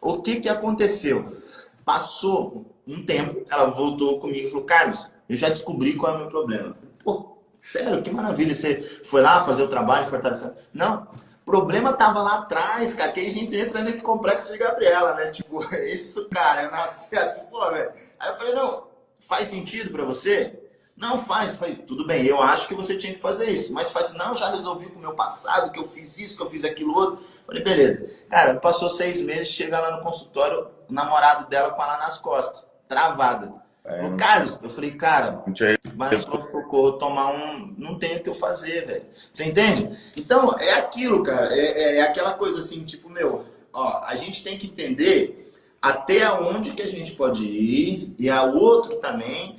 o que aconteceu? Passou um tempo, ela voltou comigo e falou, Carlos, eu já descobri qual é o meu problema. Pô, sério, que maravilha. Você foi lá fazer o trabalho de fortalecimento? Não. O problema tava lá atrás, cara, que a gente entra nesse complexo de Gabriela, né? Tipo, isso, cara, eu nasci assim, pô, velho. Aí eu falei, não, faz sentido pra você? Não faz. Eu falei, tudo bem, eu acho que você tinha que fazer isso. Mas faz, não, já resolvi com o meu passado, que eu fiz isso, que eu fiz aquilo outro. Eu falei, beleza. Cara, passou 6 meses, chega lá no consultório, o namorado dela com ela nas costas, travada. Falou, Carlos, eu falei, cara, vai no pronto-socorro tomar não tem o que eu fazer, velho. Você entende? Então, é aquilo, cara. É aquela coisa assim, tipo, meu, ó, a gente tem que entender até onde que a gente pode ir, e a outro também.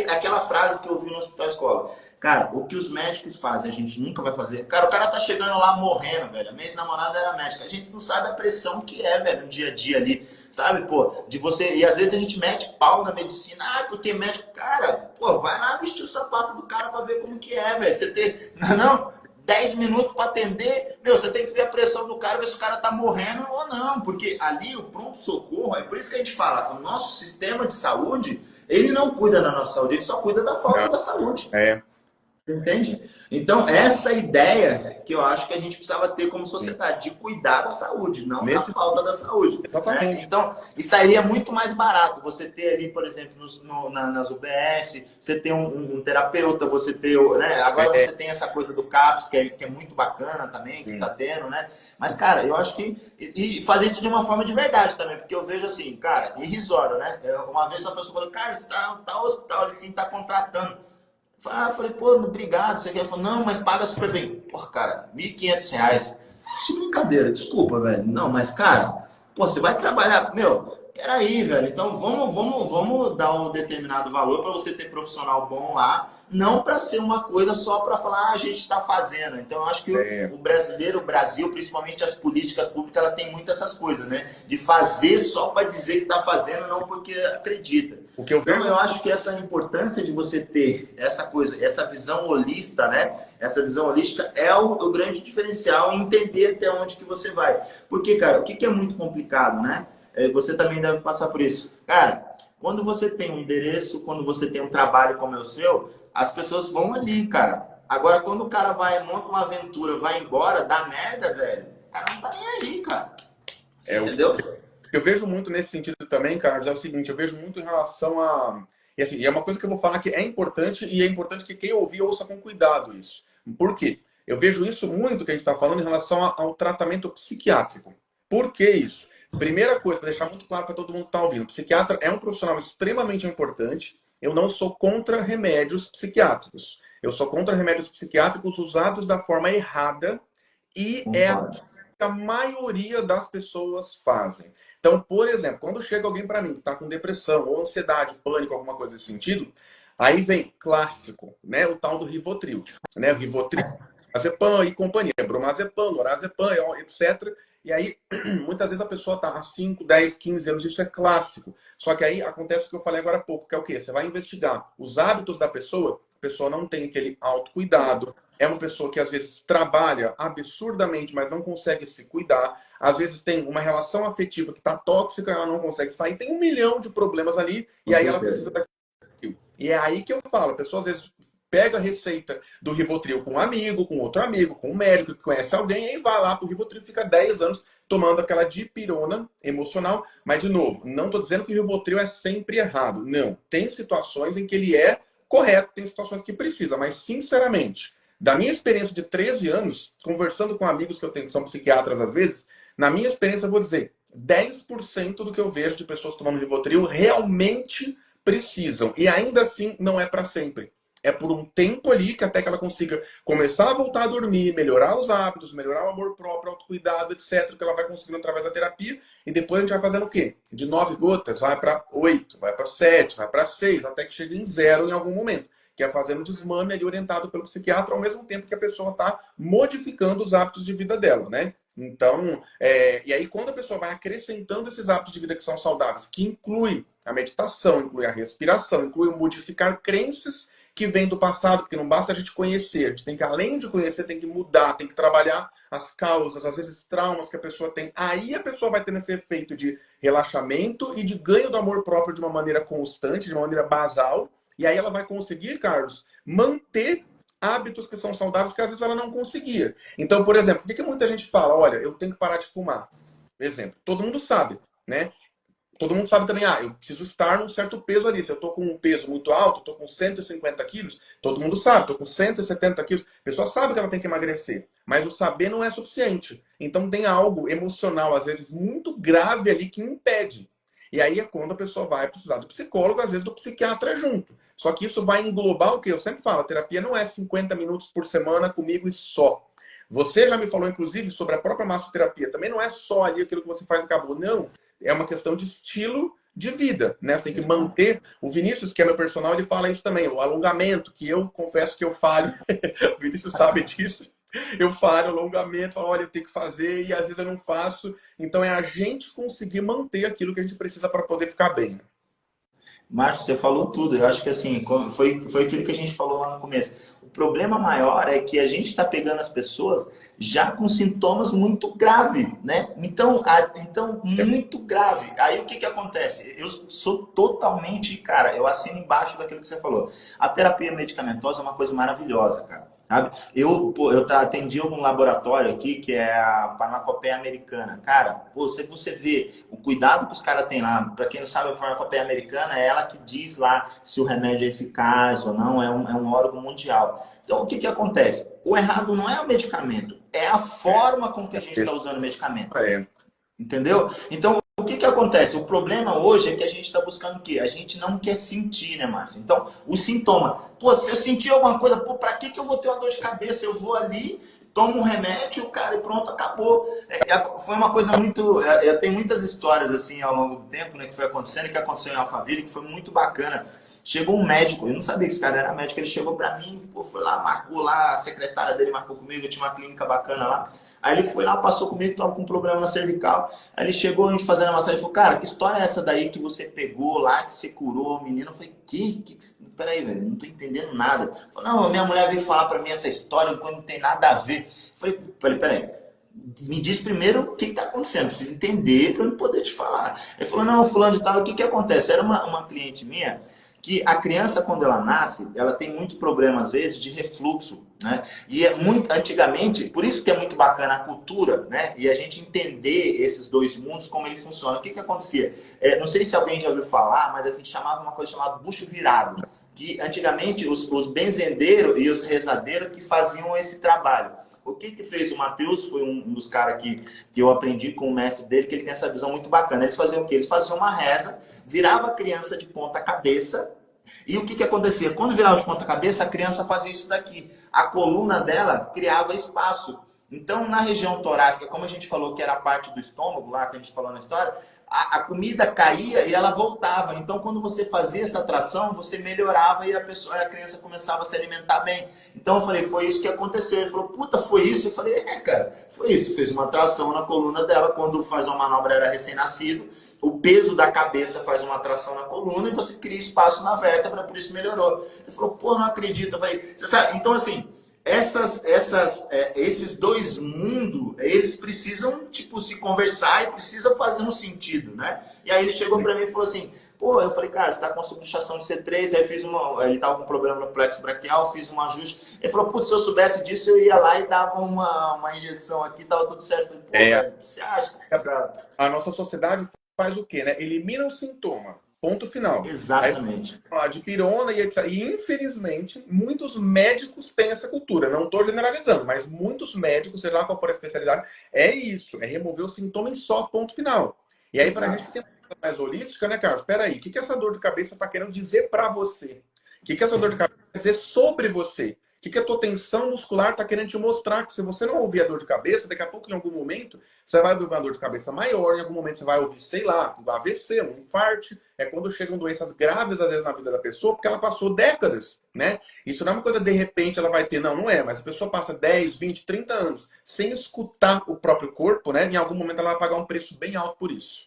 Aquela frase que eu vi no hospital escola. Cara, o que os médicos fazem, a gente nunca vai fazer. Cara, o cara tá chegando lá morrendo, velho. A minha ex-namorada era médica. A gente não sabe a pressão que é, velho, no dia a dia ali. Sabe, pô, de você... E às vezes a gente mete pau na medicina. Porque médico... Cara, pô, vai lá vestir o sapato do cara pra ver como que é, velho. Você ter... Não. 10 minutos para atender, meu, você tem que ver a pressão do cara, ver se o cara tá morrendo ou não, porque ali o pronto-socorro, é por isso que a gente fala, o nosso sistema de saúde, ele não cuida da nossa saúde, ele só cuida da falta da saúde. É. Entende? Então, essa ideia que eu acho que a gente precisava ter como sociedade, de cuidar da saúde, não da falta da saúde. Né? Então, isso sairia muito mais barato. Você ter ali, por exemplo, nas UBS, você ter um terapeuta, você ter. Né? Agora você tem essa coisa do CAPS, que é muito bacana também, que tá tendo, né? Mas, cara, eu acho que. E fazer isso de uma forma de verdade também, porque eu vejo assim, cara, irrisório, né? Uma vez uma pessoa falou, cara, você tá no hospital, assim, tá contratando. Falei, pô, obrigado. Você quer? Falou, não, mas paga super bem. Porra, cara, R$ 1.500. Que brincadeira, desculpa, velho. Não, mas, cara, pô, você vai trabalhar. Meu, peraí, velho. Então vamos dar um determinado valor para você ter profissional bom lá, não para ser uma coisa só para falar, a gente está fazendo. Então, eu acho que o brasileiro, o Brasil, principalmente as políticas públicas, ela tem muito essas coisas, né? De fazer só para dizer que está fazendo, não porque acredita. Então, eu acho que essa importância de você ter essa coisa, essa visão holista, né? Essa visão holística é o grande diferencial em entender até onde que você vai. Porque, cara, o que é muito complicado, né? Você também deve passar por isso. Cara, quando você tem um endereço, quando você tem um trabalho como é o seu, as pessoas vão ali, cara. Agora, quando o cara vai, monta uma aventura, vai embora, dá merda, velho, o cara não tá nem aí, cara. Você entendeu? Eu vejo muito nesse sentido também, Carlos, é o seguinte, eu vejo muito em relação a... E assim, é uma coisa que eu vou falar que é importante, e é importante que quem ouvir ouça com cuidado isso. Por quê? Eu vejo isso muito que a gente está falando em relação ao tratamento psiquiátrico. Por que isso? Primeira coisa, para deixar muito claro para todo mundo que está ouvindo, o psiquiatra é um profissional extremamente importante. Eu não sou contra remédios psiquiátricos. Eu sou contra remédios psiquiátricos usados da forma errada e é a que a maioria das pessoas fazem. Então, por exemplo, quando chega alguém para mim que está com depressão ou ansiedade, pânico, alguma coisa desse sentido, aí vem clássico, né? O tal do Rivotril, né? O Rivotril, Azepam e companhia, Bromazepam, Lorazepam, etc. E aí, muitas vezes a pessoa está há 5, 10, 15 anos, isso é clássico. Só que aí acontece o que eu falei agora há pouco, que é o quê? Você vai investigar os hábitos da pessoa, a pessoa não tem aquele autocuidado, é uma pessoa que às vezes trabalha absurdamente, mas não consegue se cuidar, às vezes tem uma relação afetiva que está tóxica, ela não consegue sair, tem 1 milhão de problemas ali, e aí ela precisa daquilo. E é aí que eu falo, a pessoa às vezes pega a receita do Rivotril com um amigo, com outro amigo, com um médico que conhece alguém, e aí vai lá pro Rivotril e fica 10 anos tomando aquela dipirona emocional. Mas, de novo, não estou dizendo que o Rivotril é sempre errado. Não. Tem situações em que ele é correto, tem situações que precisa. Mas, sinceramente, da minha experiência de 13 anos, conversando com amigos que eu tenho que são psiquiatras às vezes, na minha experiência, eu vou dizer, 10% do que eu vejo de pessoas tomando Rivotril realmente precisam. E ainda assim, não é para sempre. É por um tempo ali que até que ela consiga começar a voltar a dormir, melhorar os hábitos, melhorar o amor próprio, autocuidado, etc. Que ela vai conseguindo através da terapia. E depois a gente vai fazendo o quê? De 9 gotas, vai para 8, vai para 7, vai para 6, até que chega em 0 em algum momento. Que é fazendo desmame ali orientado pelo psiquiatra, ao mesmo tempo que a pessoa está modificando os hábitos de vida dela, né? Então, e aí quando a pessoa vai acrescentando esses hábitos de vida que são saudáveis, que inclui a meditação, inclui a respiração, inclui o modificar crenças que vem do passado, porque não basta a gente conhecer, a gente tem que, além de conhecer, tem que mudar, tem que trabalhar as causas, às vezes traumas que a pessoa tem. Aí a pessoa vai tendo esse efeito de relaxamento e de ganho do amor próprio de uma maneira constante, de uma maneira basal, e aí ela vai conseguir, Carlos, manter hábitos que são saudáveis que às vezes ela não conseguia. Então, por exemplo, por que muita gente fala, olha, eu tenho que parar de fumar? Exemplo, todo mundo sabe, né? Todo mundo sabe também, eu preciso estar num certo peso ali. Se eu estou com um peso muito alto, estou com 150 quilos, todo mundo sabe, estou com 170 quilos. A pessoa sabe que ela tem que emagrecer, mas o saber não é suficiente. Então tem algo emocional, às vezes, muito grave ali que impede. E aí é quando a pessoa vai precisar do psicólogo, às vezes do psiquiatra junto. Só que isso vai englobar o que eu sempre falo, a terapia não é 50 minutos por semana comigo e só. Você já me falou, inclusive, sobre a própria massoterapia. Também não é só ali aquilo que você faz e acabou. Não. É uma questão de estilo de vida, né? Você tem que manter. O Vinícius, que é meu personal, ele fala isso também. O alongamento, que eu confesso que eu falho. O Vinícius sabe disso. Eu falho, alongamento, falo, olha, eu tenho que fazer, e às vezes eu não faço. Então é a gente conseguir manter aquilo que a gente precisa para poder ficar bem. Márcio, você falou tudo. Eu acho que assim, foi aquilo que a gente falou lá no começo. problema maior é que a gente está pegando as pessoas já com sintomas muito graves, né? Então, muito grave. Aí o que que acontece? Eu sou totalmente, cara, eu assino embaixo daquilo que você falou. A terapia medicamentosa é uma coisa maravilhosa, cara. Sabe? Eu atendi algum laboratório aqui que é a farmacopeia americana. Cara, pô, se você vê o cuidado que os caras têm lá, para quem não sabe, a farmacopeia americana é ela que diz lá se o remédio é eficaz ou não, é um órgão mundial. Então, o que que acontece? O errado não é o medicamento, é a forma com que a gente está usando o medicamento. Entendeu? Então, o que que acontece? O problema hoje é que a gente está buscando o quê? A gente não quer sentir, né, Márcio? Então, o sintoma. Pô, se eu sentir alguma coisa, pô, pra que eu vou ter uma dor de cabeça? Eu vou ali, tomo um remédio, cara, e pronto, acabou. Foi uma coisa muito... Tem muitas histórias, assim, ao longo do tempo, né, que foi acontecendo, que aconteceu em Alphaville, que foi muito bacana. Chegou um médico, eu não sabia que esse cara era médico, ele chegou pra mim, pô, foi lá, marcou lá, a secretária dele marcou comigo, eu tinha uma clínica bacana lá. Aí ele foi lá, passou comigo, tava com um problema na cervical. Aí ele chegou, a gente fazendo a massagem, ele falou, cara, que história é essa daí que você pegou lá, que você curou o menino? Eu falei, peraí, velho, não tô entendendo nada. Ele falou, não, minha mulher veio falar pra mim essa história, quando não tem nada a ver. Eu falei, peraí, me diz primeiro o que está acontecendo, preciso entender para eu poder te falar. Ele falou, não, fulano de tal, o que que acontece? Era uma cliente minha que a criança, quando ela nasce, ela tem muito problema, às vezes, de refluxo, né? E é muito, antigamente, por isso que é muito bacana a cultura, né? E a gente entender esses dois mundos, como ele funciona. O que que acontecia? Não sei se alguém já ouviu falar, mas assim, chamava uma coisa chamada bucho virado, que antigamente os benzendeiros e os rezadeiros que faziam esse trabalho. O que que fez o Matheus, foi um dos caras que eu aprendi com o mestre dele, que ele tem essa visão muito bacana. Eles faziam o quê? Eles faziam uma reza, virava a criança de ponta cabeça, e o que que acontecia? Quando virava de ponta cabeça, a criança fazia isso daqui. A coluna dela criava espaço. Então, na região torácica, como a gente falou que era a parte do estômago, lá que a gente falou na história, a comida caía e ela voltava. Então, quando você fazia essa tração, você melhorava e a criança começava a se alimentar bem. Então, eu falei, foi isso que aconteceu. Ele falou, puta, foi isso? Eu falei, cara, foi isso. Fez uma tração na coluna dela. Quando faz uma manobra, era recém-nascido. O peso da cabeça faz uma tração na coluna e você cria espaço na vértebra, por isso melhorou. Ele falou, pô, não acredito. Eu falei, você sabe? Então, assim... Esses dois mundos, eles precisam, tipo, se conversar e precisam fazer um sentido, né? E aí ele chegou pra mim e falou assim, pô, eu falei, cara, você tá com subluxação de C3, aí ele tava com problema no plexo braquial, fiz um ajuste. Ele falou, putz, se eu soubesse disso, eu ia lá e dava uma injeção aqui, tava tudo certo. Eu falei, pô, velho, você acha que a nossa sociedade faz o quê, né? Elimina o sintoma. Ponto final. Exatamente. Aí, falar de pirona e etc. E, infelizmente, muitos médicos têm essa cultura. Não estou generalizando, mas muitos médicos, sei lá qual for a especialidade, é isso. É remover o sintoma em só ponto final. E aí, para a gente ter uma coisa mais holística, né, Carlos? Espera aí, o que essa dor de cabeça está querendo dizer para você? O que essa dor de cabeça quer dizer sobre você? O que a tua tensão muscular está querendo te mostrar? Que se você não ouvir a dor de cabeça, daqui a pouco, em algum momento, você vai ouvir uma dor de cabeça maior, em algum momento você vai ouvir, sei lá, um AVC, um infarte. É quando chegam doenças graves, às vezes, na vida da pessoa, porque ela passou décadas, né? Isso não é uma coisa de repente ela vai ter, não é, mas a pessoa passa 10, 20, 30 anos sem escutar o próprio corpo, né? Em algum momento ela vai pagar um preço bem alto por isso.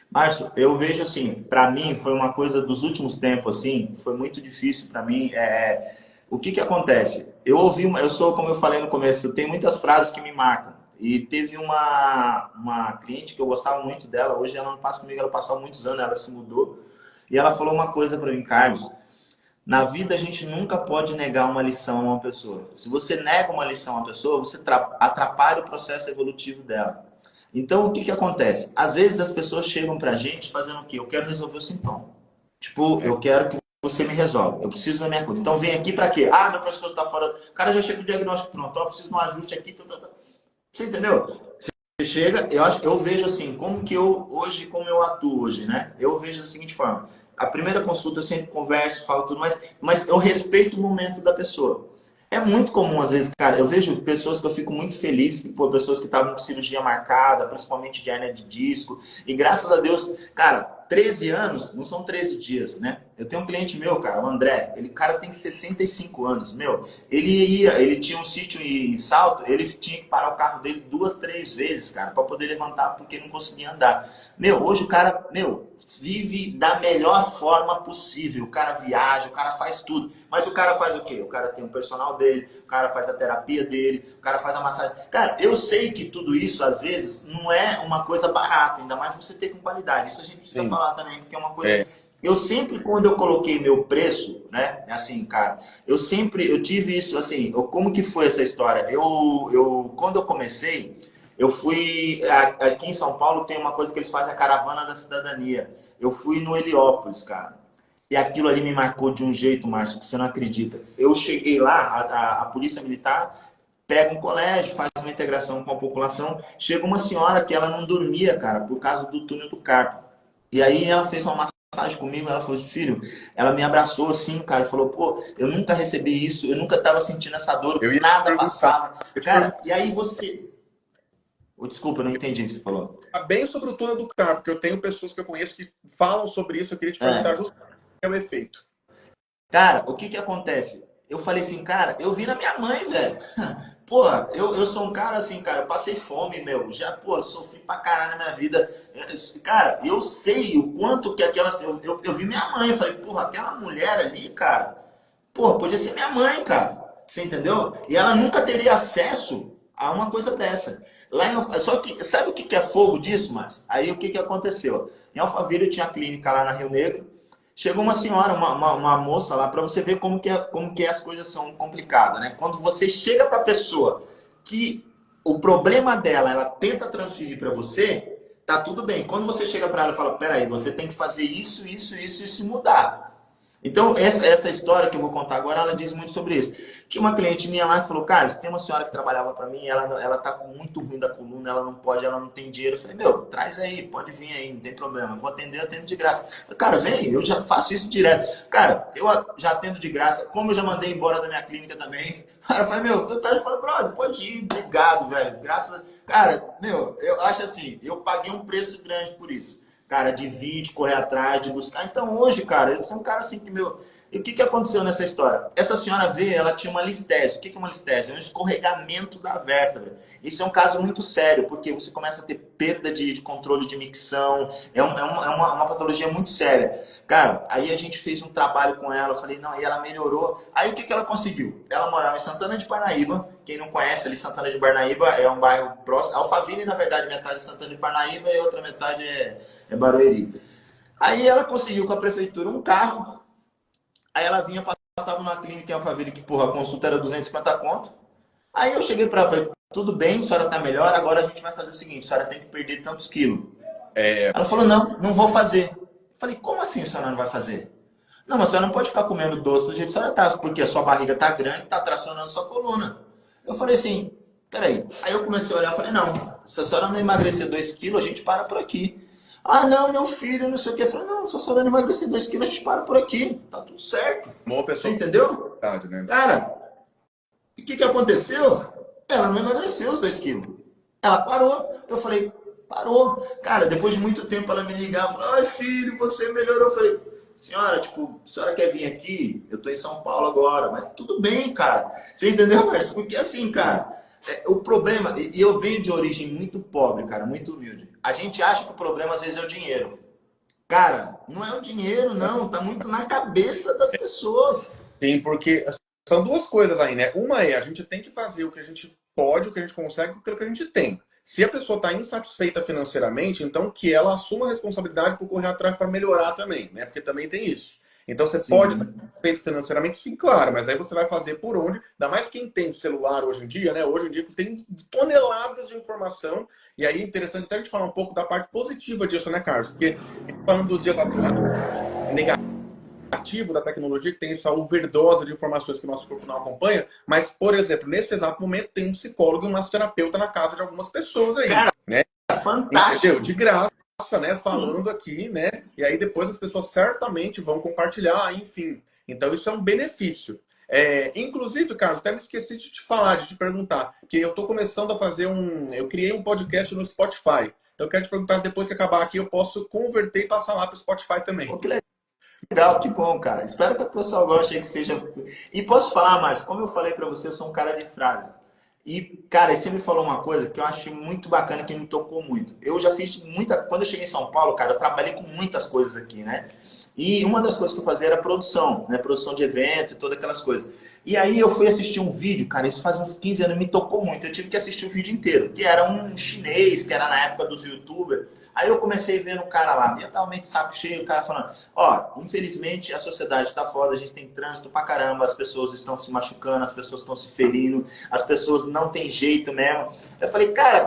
Márcio, eu vejo assim, para mim foi uma coisa dos últimos tempos, assim, foi muito difícil para mim. O que que acontece? Eu sou, como eu falei no começo, eu tenho muitas frases que me marcam. E teve uma cliente que eu gostava muito dela, hoje ela não passa comigo, ela passou muitos anos, ela se mudou. E ela falou uma coisa para mim, Carlos, na vida a gente nunca pode negar uma lição a uma pessoa. Se você nega uma lição a uma pessoa, você atrapalha o processo evolutivo dela. Então, o que que acontece? Às vezes as pessoas chegam pra gente fazendo o quê? Eu quero resolver o sintoma. Tipo, eu quero que você me resolve. Eu preciso da minha conta. Então, vem aqui pra quê? Ah, meu pescoço tá fora. O cara já chega com o diagnóstico pronto. Eu preciso de um ajuste aqui. Você entendeu? Você chega, eu vejo assim, como eu atuo hoje, né? Eu vejo da seguinte forma. A primeira consulta eu sempre converso, falo tudo mais, mas eu respeito o momento da pessoa. É muito comum, às vezes, cara, eu vejo pessoas que eu fico muito feliz, pessoas que estavam com cirurgia marcada, principalmente de hérnia de disco, e graças a Deus, cara, 13 anos não são 13 dias, né? Eu tenho um cliente meu, cara, o André. Ele, cara, tem 65 anos. Meu, ele tinha um sítio em Salto, ele tinha que parar o carro dele 2, 3 vezes, cara, para poder levantar, porque ele não conseguia andar. Meu, hoje o cara, meu, vive da melhor forma possível. O cara viaja, o cara faz tudo. Mas o cara faz o quê? O cara tem um personal dele, o cara faz a terapia dele, o cara faz a massagem. Cara, eu sei que tudo isso, às vezes, não é uma coisa barata, ainda mais você ter com qualidade. Isso a gente precisa falar também, porque é uma coisa... Eu sempre, quando eu coloquei meu preço, né, assim, cara, eu tive isso, assim, como que foi essa história? Quando eu comecei, eu fui, aqui em São Paulo tem uma coisa que eles fazem, a Caravana da Cidadania. Eu fui no Heliópolis, cara, e aquilo ali me marcou de um jeito, Márcio, que você não acredita. Eu cheguei lá, a Polícia Militar pega um colégio, faz uma integração com a população, chega uma senhora que ela não dormia, cara, por causa do túnel do Carpo. E aí ela fez uma massagem comigo, ela falou, filho, ela me abraçou assim, cara, e falou, pô, eu nunca recebi isso, eu nunca tava sentindo essa dor, nada passava. Cara, e aí você... Oh, desculpa, eu não entendi o que você falou. Bem sobre o túnel do carpo, porque eu tenho pessoas que eu conheço que falam sobre isso, eu queria te perguntar justamente o que é o efeito. Cara, o que que acontece? Eu falei assim, cara, eu vi na minha mãe, velho. Porra, eu sou um cara assim, cara, eu passei fome, meu. Já, pô, sofri pra caralho na minha vida. Cara, eu sei o quanto que aquela... Eu vi minha mãe, eu falei, porra, aquela mulher ali, cara, porra, podia ser minha mãe, cara. Você entendeu? E ela nunca teria acesso a uma coisa dessa. Só que, sabe o que que é fogo disso, Márcio? Aí o que que aconteceu? Em Alphaville tinha a clínica lá na Rio Negro. Chegou uma senhora, uma moça lá, para você ver como que as coisas são complicadas, né? Quando você chega para a pessoa que o problema dela, ela tenta transferir para você, tá tudo bem. Quando você chega para ela e fala, peraí, você tem que fazer isso, isso, isso, isso e mudar. Então, essa história que eu vou contar agora, ela diz muito sobre isso. Tinha uma cliente minha lá que falou, Carlos, tem uma senhora que trabalhava para mim, ela tá muito ruim da coluna, ela não pode, ela não tem dinheiro. Eu falei, meu, traz aí, pode vir aí, não tem problema. Eu vou atender, eu atendo de graça. Falei, cara, vem, eu já faço isso direto. Cara, eu já atendo de graça, como eu já mandei embora da minha clínica também. Cara, eu falei, meu, o cara falou, brother, pode ir, obrigado, velho. Graças. Cara, meu, eu acho assim, eu paguei um preço grande por isso. Cara, de vir, de correr atrás, de buscar. Então, hoje, cara, eu sou um cara assim que, meu... E o que que aconteceu nessa história? Essa senhora veio, ela tinha uma listese. O que que é uma listese? É um escorregamento da vértebra. Isso é um caso muito sério, porque você começa a ter perda de controle de micção. É uma patologia muito séria. Cara, aí a gente fez um trabalho com ela, eu falei, não, e ela melhorou. Aí o que que ela conseguiu? Ela morava em Santana de Parnaíba. Quem não conhece ali, Santana de Parnaíba é um bairro próximo. Alphaville, na verdade, metade é Santana de Parnaíba e a outra metade é Barueri. Aí ela conseguiu com a prefeitura um carro. Aí ela vinha, passava numa clínica em Alphaville, que porra, a consulta era 250 conto. Aí eu cheguei pra ela e falei, tudo bem, a senhora tá melhor, agora a gente vai fazer o seguinte, a senhora tem que perder tantos quilos. Ela falou, não, não vou fazer. Eu falei, como assim a senhora não vai fazer? Não, mas a senhora não pode ficar comendo doce do jeito que a senhora tá, porque a sua barriga tá grande, tá tracionando sua coluna. Eu falei assim, peraí. Aí eu comecei a olhar e falei, não, se a senhora não emagrecer 2 quilos, a gente para por aqui. Ah, não, meu filho, não sei o que. Eu falei, não, se a senhora não emagrecer 2 quilos, a gente para por aqui. Tá tudo certo. Boa pessoa. Você entendeu? Né? Cara, o que que aconteceu? Ela não emagreceu os 2 quilos. Ela parou. Eu falei, parou. Cara, depois de muito tempo ela me ligava, falou, ai filho, você melhorou. Eu falei, senhora, tipo, a senhora quer vir aqui? Eu tô em São Paulo agora, mas tudo bem, cara. Você entendeu, Márcio? Porque assim, cara, o problema, e eu venho de origem muito pobre, cara, muito humilde. A gente acha que o problema às vezes é o dinheiro. Cara, não é o dinheiro, não. Tá muito na cabeça das pessoas. Sim, porque são duas coisas aí, né? Uma é, a gente tem que fazer o que a gente pode, o que a gente consegue, o que a gente tem. Se a pessoa está insatisfeita financeiramente, então que ela assuma a responsabilidade por correr atrás para melhorar também, né? Porque também tem isso. Então você pode estar insatisfeito financeiramente, sim, claro, mas aí você vai fazer por onde, ainda mais quem tem celular hoje em dia, né? Hoje em dia você tem toneladas de informação, e aí é interessante até a gente falar um pouco da parte positiva disso, né, Carlos? Porque falando dos dias atuais, negativo da tecnologia, que tem essa overdose de informações que o nosso corpo não acompanha, mas, por exemplo, nesse exato momento tem um psicólogo e um massoterapeuta na casa de algumas pessoas aí, cara, né? Fantástico. Entendeu? De graça, né? Falando aqui, né? E aí depois as pessoas certamente vão compartilhar, enfim. Então isso é um benefício. Inclusive, Carlos, até me esqueci de te falar, de te perguntar, que eu estou começando a fazer eu criei um podcast no Spotify. Então eu quero te perguntar, depois que acabar aqui, eu posso converter e passar lá para o Spotify também. Que legal. Legal, que bom, cara. Espero que o pessoal goste aí, que seja. E posso falar, Márcio, como eu falei para você, eu sou um cara de frase. E, cara, você me falou uma coisa que eu acho muito bacana, que me tocou muito. Eu já fiz muita. Quando eu cheguei em São Paulo, cara, eu trabalhei com muitas coisas aqui, né? E uma das coisas que eu fazia era produção, né? Produção de evento e todas aquelas coisas. E aí eu fui assistir um vídeo, cara, isso faz uns 15 anos, me tocou muito. Eu tive que assistir o vídeo inteiro, que era um chinês, que era na época dos YouTubers. Aí eu comecei vendo o cara lá, e eu tava meio de saco cheio, o cara falando, ó, infelizmente a sociedade tá foda, a gente tem trânsito pra caramba, as pessoas estão se machucando, as pessoas estão se ferindo, as pessoas não tem jeito mesmo. Eu falei, cara,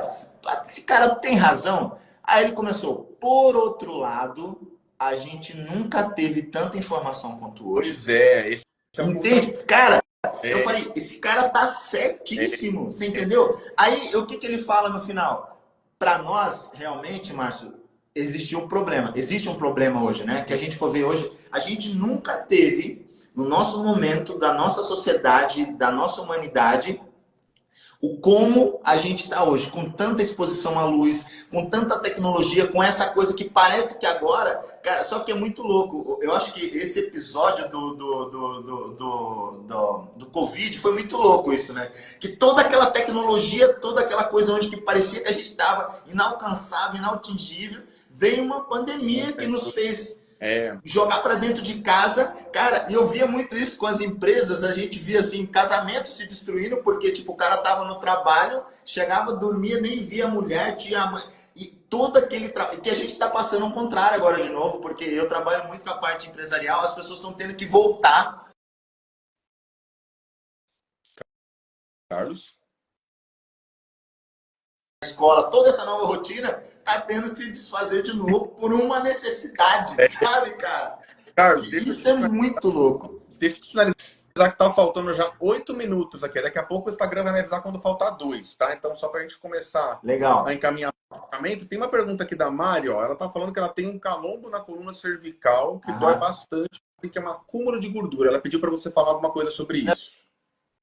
esse cara tem razão. Aí ele começou, por outro lado, a gente nunca teve tanta informação quanto hoje. Pois é, esse é um Entende? Cara, eu é, falei, esse cara tá certíssimo, você entendeu? Aí, o que que ele fala no final? Para nós, realmente, Márcio, existe um problema. Existe um problema hoje, né? Que a gente for ver hoje, a gente nunca teve, no nosso momento, da nossa sociedade, da nossa humanidade, o como a gente está hoje, com tanta exposição à luz, com tanta tecnologia, com essa coisa que parece que agora, cara, só que é muito louco. Eu acho que esse episódio do Covid foi muito louco isso, né? Que toda aquela tecnologia, toda aquela coisa onde que parecia que a gente estava inalcançável, inatingível, veio uma pandemia que nos fez jogar para dentro de casa, cara, e eu via muito isso com as empresas, a gente via assim, casamento se destruindo, porque tipo, o cara tava no trabalho, chegava, dormia, nem via a mulher, tinha a mãe, e todo aquele que a gente está passando ao contrário agora de novo, porque eu trabalho muito com a parte empresarial, as pessoas estão tendo que voltar. Carlos? Escola, toda essa nova rotina tá tendo que se desfazer de novo por uma necessidade, sabe, cara? Carlos, Isso é muito louco. deixa eu finalizar que tá faltando já 8 minutos aqui. Daqui a pouco o Instagram vai me avisar quando faltar 2, tá? Então, só pra gente começar Legal. a encaminhar o tratamento, tem uma pergunta aqui da Mari, ó. Ela tá falando que ela tem um calombo na coluna cervical que dói bastante, que é um acúmulo de gordura. Ela pediu para você falar alguma coisa sobre isso.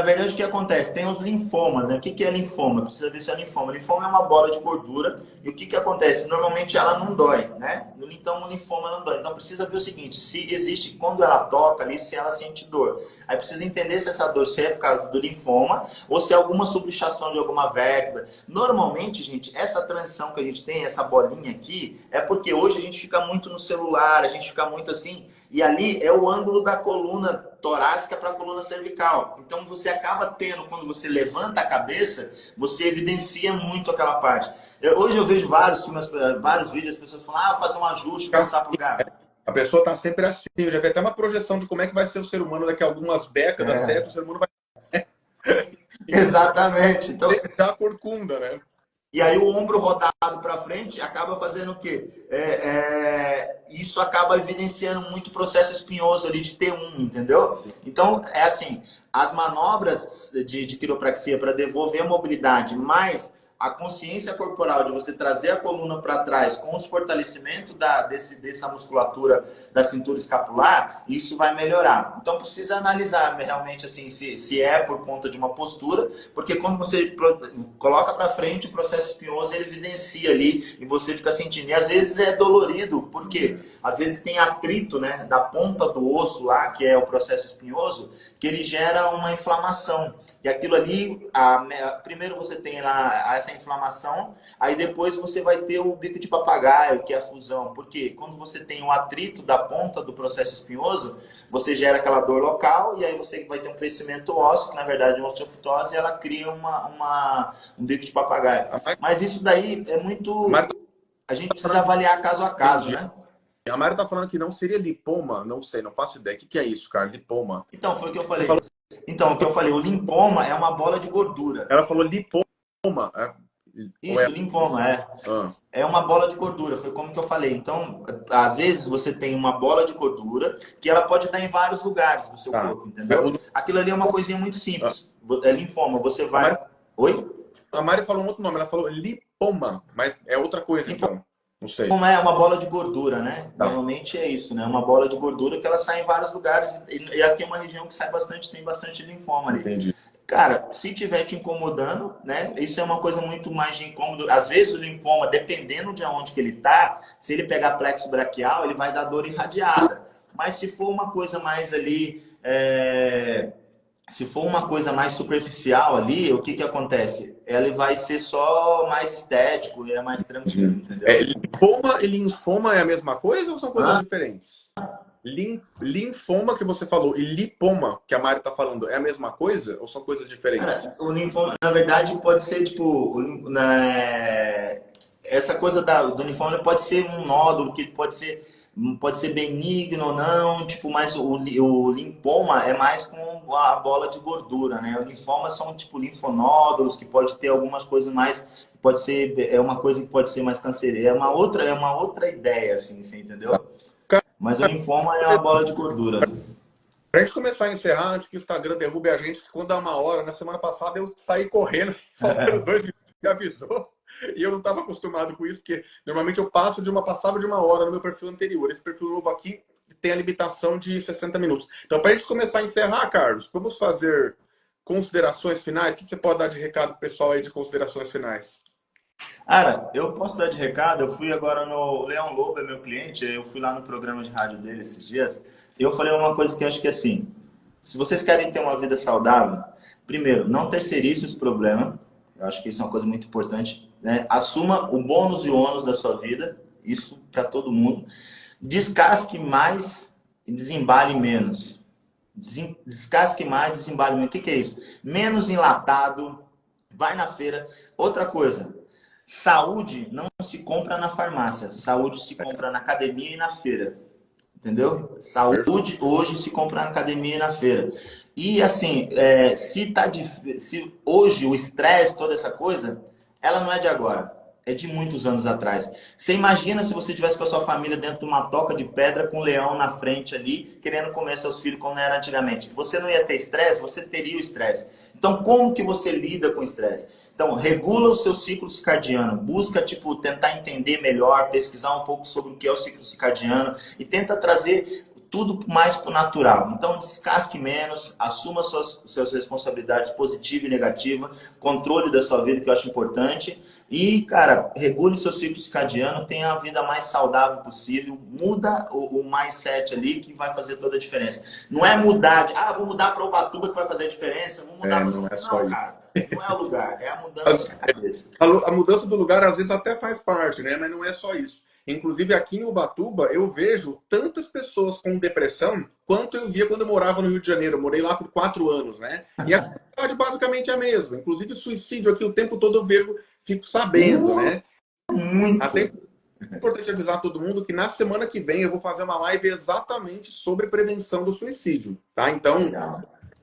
Na verdade, o que acontece? Tem os linfomas, né? O que é linfoma? Precisa ver se é linfoma. Linfoma é uma bola de gordura. E o que acontece? Normalmente ela não dói, né? Então, o linfoma não dói. Então, precisa ver o seguinte: se existe, quando ela toca ali, se ela sente dor. Aí precisa entender se essa dor se é por causa do linfoma ou se é alguma subluxação de alguma vértebra. Normalmente, gente, essa transição que a gente tem, essa bolinha aqui, é porque hoje a gente fica muito no celular, a gente fica muito assim. E ali é o ângulo da coluna torácica para a coluna cervical. Então você acaba tendo, quando você levanta a cabeça, você evidencia muito aquela parte. Hoje eu vejo vários filmes, vários vídeos, as pessoas falam, fazer um ajuste, voltar pro lugar. A pessoa está sempre assim. Eu já vi até uma projeção de como é que vai ser o ser humano daqui a algumas décadas, certo? O ser humano vai... Exatamente. Então, já a corcunda, né? E aí o ombro rodado para frente acaba fazendo o quê? Isso acaba evidenciando muito processo espinhoso ali de T1, entendeu? Então, é assim, as manobras de quiropraxia para devolver a mobilidade, mais a consciência corporal de você trazer a coluna para trás com os fortalecimentos dessa musculatura da cintura escapular, isso vai melhorar. Então precisa analisar realmente assim se é por conta de uma postura, porque quando você coloca para frente o processo espinhoso ele evidencia ali e você fica sentindo. E às vezes é dolorido, porque às vezes tem atrito, né, da ponta do osso lá, que é o processo espinhoso, que ele gera uma inflamação. E aquilo ali, primeiro você tem lá essa inflamação, aí depois você vai ter o bico de papagaio, que é a fusão. Porque quando você tem um atrito da ponta do processo espinhoso, você gera aquela dor local e aí você vai ter um crescimento ósseo, que na verdade é uma osteofitose, e ela cria um bico de papagaio. Mas isso daí é muito... A gente precisa avaliar caso a caso, né? A Mari tá falando que não seria lipoma, não sei, não faço ideia. O que é isso, cara? Lipoma. Então, foi o que eu falei. Então, o que eu falei, o linfoma é uma bola de gordura. Ela falou lipoma. Isso, linfoma, é uma bola de gordura, foi como que eu falei. Então, às vezes você tem uma bola de gordura que ela pode dar em vários lugares do seu corpo, entendeu? Aquilo ali é uma coisinha muito simples. É linfoma, você vai... Oi? A Mari falou um outro nome, ela falou lipoma, mas é outra coisa, então. Não sei. Como é uma bola de gordura, né? Normalmente é isso, né? Uma bola de gordura que ela sai em vários lugares. E aqui é uma região que sai bastante, tem bastante linfoma ali. Entendi. Cara, se tiver te incomodando, né? Isso é uma coisa muito mais de incômodo. Às vezes o linfoma, dependendo de onde que ele tá, se ele pegar plexo braquial, ele vai dar dor irradiada. Mas se for uma coisa mais ali, se for uma coisa mais superficial ali, o que que acontece? Ele vai ser só mais estético e é mais tranquilo, entendeu? Linfoma e linfoma é a mesma coisa ou são coisas Hã? diferentes? Linfoma que você falou e lipoma que a Mari está falando é a mesma coisa ou são coisas diferentes? Cara, o linfoma, na verdade, pode ser tipo, essa coisa do linfoma pode ser um nódulo que pode ser benigno ou não, tipo, mas o linfoma é mais com a bola de gordura, né? O linfoma são tipo linfonódulos que pode ter algumas coisas mais, pode ser uma coisa que pode ser mais cancerígena, é uma outra ideia assim, você entendeu? Mas o linfoma é uma bola de gordura. Pra gente começar a encerrar, antes que o Instagram derrube a gente, que quando dá uma hora, na semana passada eu saí correndo, faltando 2 minutos, me avisou. E eu não estava acostumado com isso, porque normalmente eu passava de uma hora no meu perfil anterior. Esse perfil novo aqui tem a limitação de 60 minutos. Então, para a gente começar a encerrar, Carlos, vamos fazer considerações finais? O que você pode dar de recado pro pessoal aí de considerações finais? Cara, eu posso dar de recado, eu fui agora no Leão Lobo, é meu cliente, eu fui lá no programa de rádio dele esses dias, e eu falei uma coisa que eu acho que é assim, se vocês querem ter uma vida saudável, primeiro, não terceirize os problemas, eu acho que isso é uma coisa muito importante, né? Assuma o bônus e o ônus da sua vida, isso para todo mundo. Descasque mais e desembale menos. Descasque mais, desembale menos. O que é isso? Menos enlatado, vai na feira. Outra coisa, saúde não se compra na farmácia, saúde se compra na academia e na feira. Entendeu? Saúde hoje se compra na academia e na feira. E assim, se hoje o estresse, toda essa coisa, ela não é de agora, é de muitos anos atrás. Você imagina se você tivesse com a sua família dentro de uma toca de pedra com um leão na frente ali, querendo comer seus filhos como era antigamente. Você não ia ter estresse, você teria o estresse. Então, como que você lida com o estresse? Então, regula o seu ciclo circadiano, busca tipo tentar entender melhor, pesquisar um pouco sobre o que é o ciclo circadiano e tenta trazer tudo mais para o natural. Então, descasque menos, assuma suas responsabilidades positiva e negativa, controle da sua vida, que eu acho importante. E, cara, regule seu ciclo circadiano, tenha a vida mais saudável possível, muda o mindset ali que vai fazer toda a diferença. Não é mudar vou mudar para Ubatuba que vai fazer a diferença, vou mudar para... Não é só Não, isso. cara, não é o lugar, é a mudança da cabeça. A mudança do lugar às vezes até faz parte, né? Mas não é só isso. Inclusive aqui em Ubatuba eu vejo tantas pessoas com depressão quanto eu via quando eu morava no Rio de Janeiro. Eu morei lá por 4 anos, né? E a cidade basicamente é a mesma. Inclusive suicídio aqui o tempo todo eu vejo, fico sabendo, né? Muito. Até é importante avisar todo mundo que na semana que vem eu vou fazer uma live exatamente sobre prevenção do suicídio, tá? Então,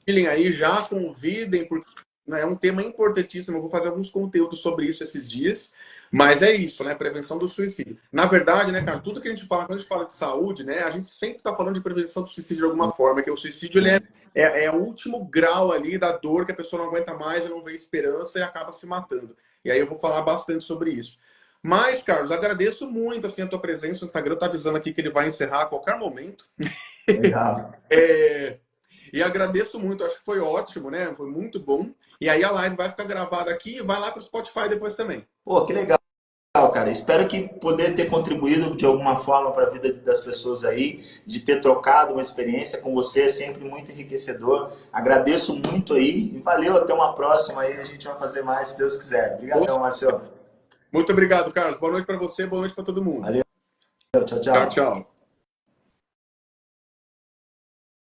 filhem aí, já convidem, porque é um tema importantíssimo. Eu vou fazer alguns conteúdos sobre isso esses dias. Mas é isso, né? Prevenção do suicídio. Na verdade, né, cara, tudo que a gente fala, quando a gente fala de saúde, né, a gente sempre está falando de prevenção do suicídio de alguma forma, que o suicídio ele é o último grau ali da dor que a pessoa não aguenta mais, não vê esperança e acaba se matando. E aí eu vou falar bastante sobre isso. Mas, Carlos, agradeço muito assim, a tua presença. O Instagram está avisando aqui que ele vai encerrar a qualquer momento. Legal. E agradeço muito, acho que foi ótimo, né? Foi muito bom. E aí a live vai ficar gravada aqui e vai lá para o Spotify depois também. Pô, que legal, cara. Espero que poder ter contribuído de alguma forma para a vida das pessoas aí, de ter trocado uma experiência com você, é sempre muito enriquecedor. Agradeço muito aí e valeu, até uma próxima aí, a gente vai fazer mais se Deus quiser. Obrigadão, Marcelo. Muito obrigado, Carlos. Boa noite para você, boa noite para todo mundo. Valeu, tchau, Tchau, tchau. tchau.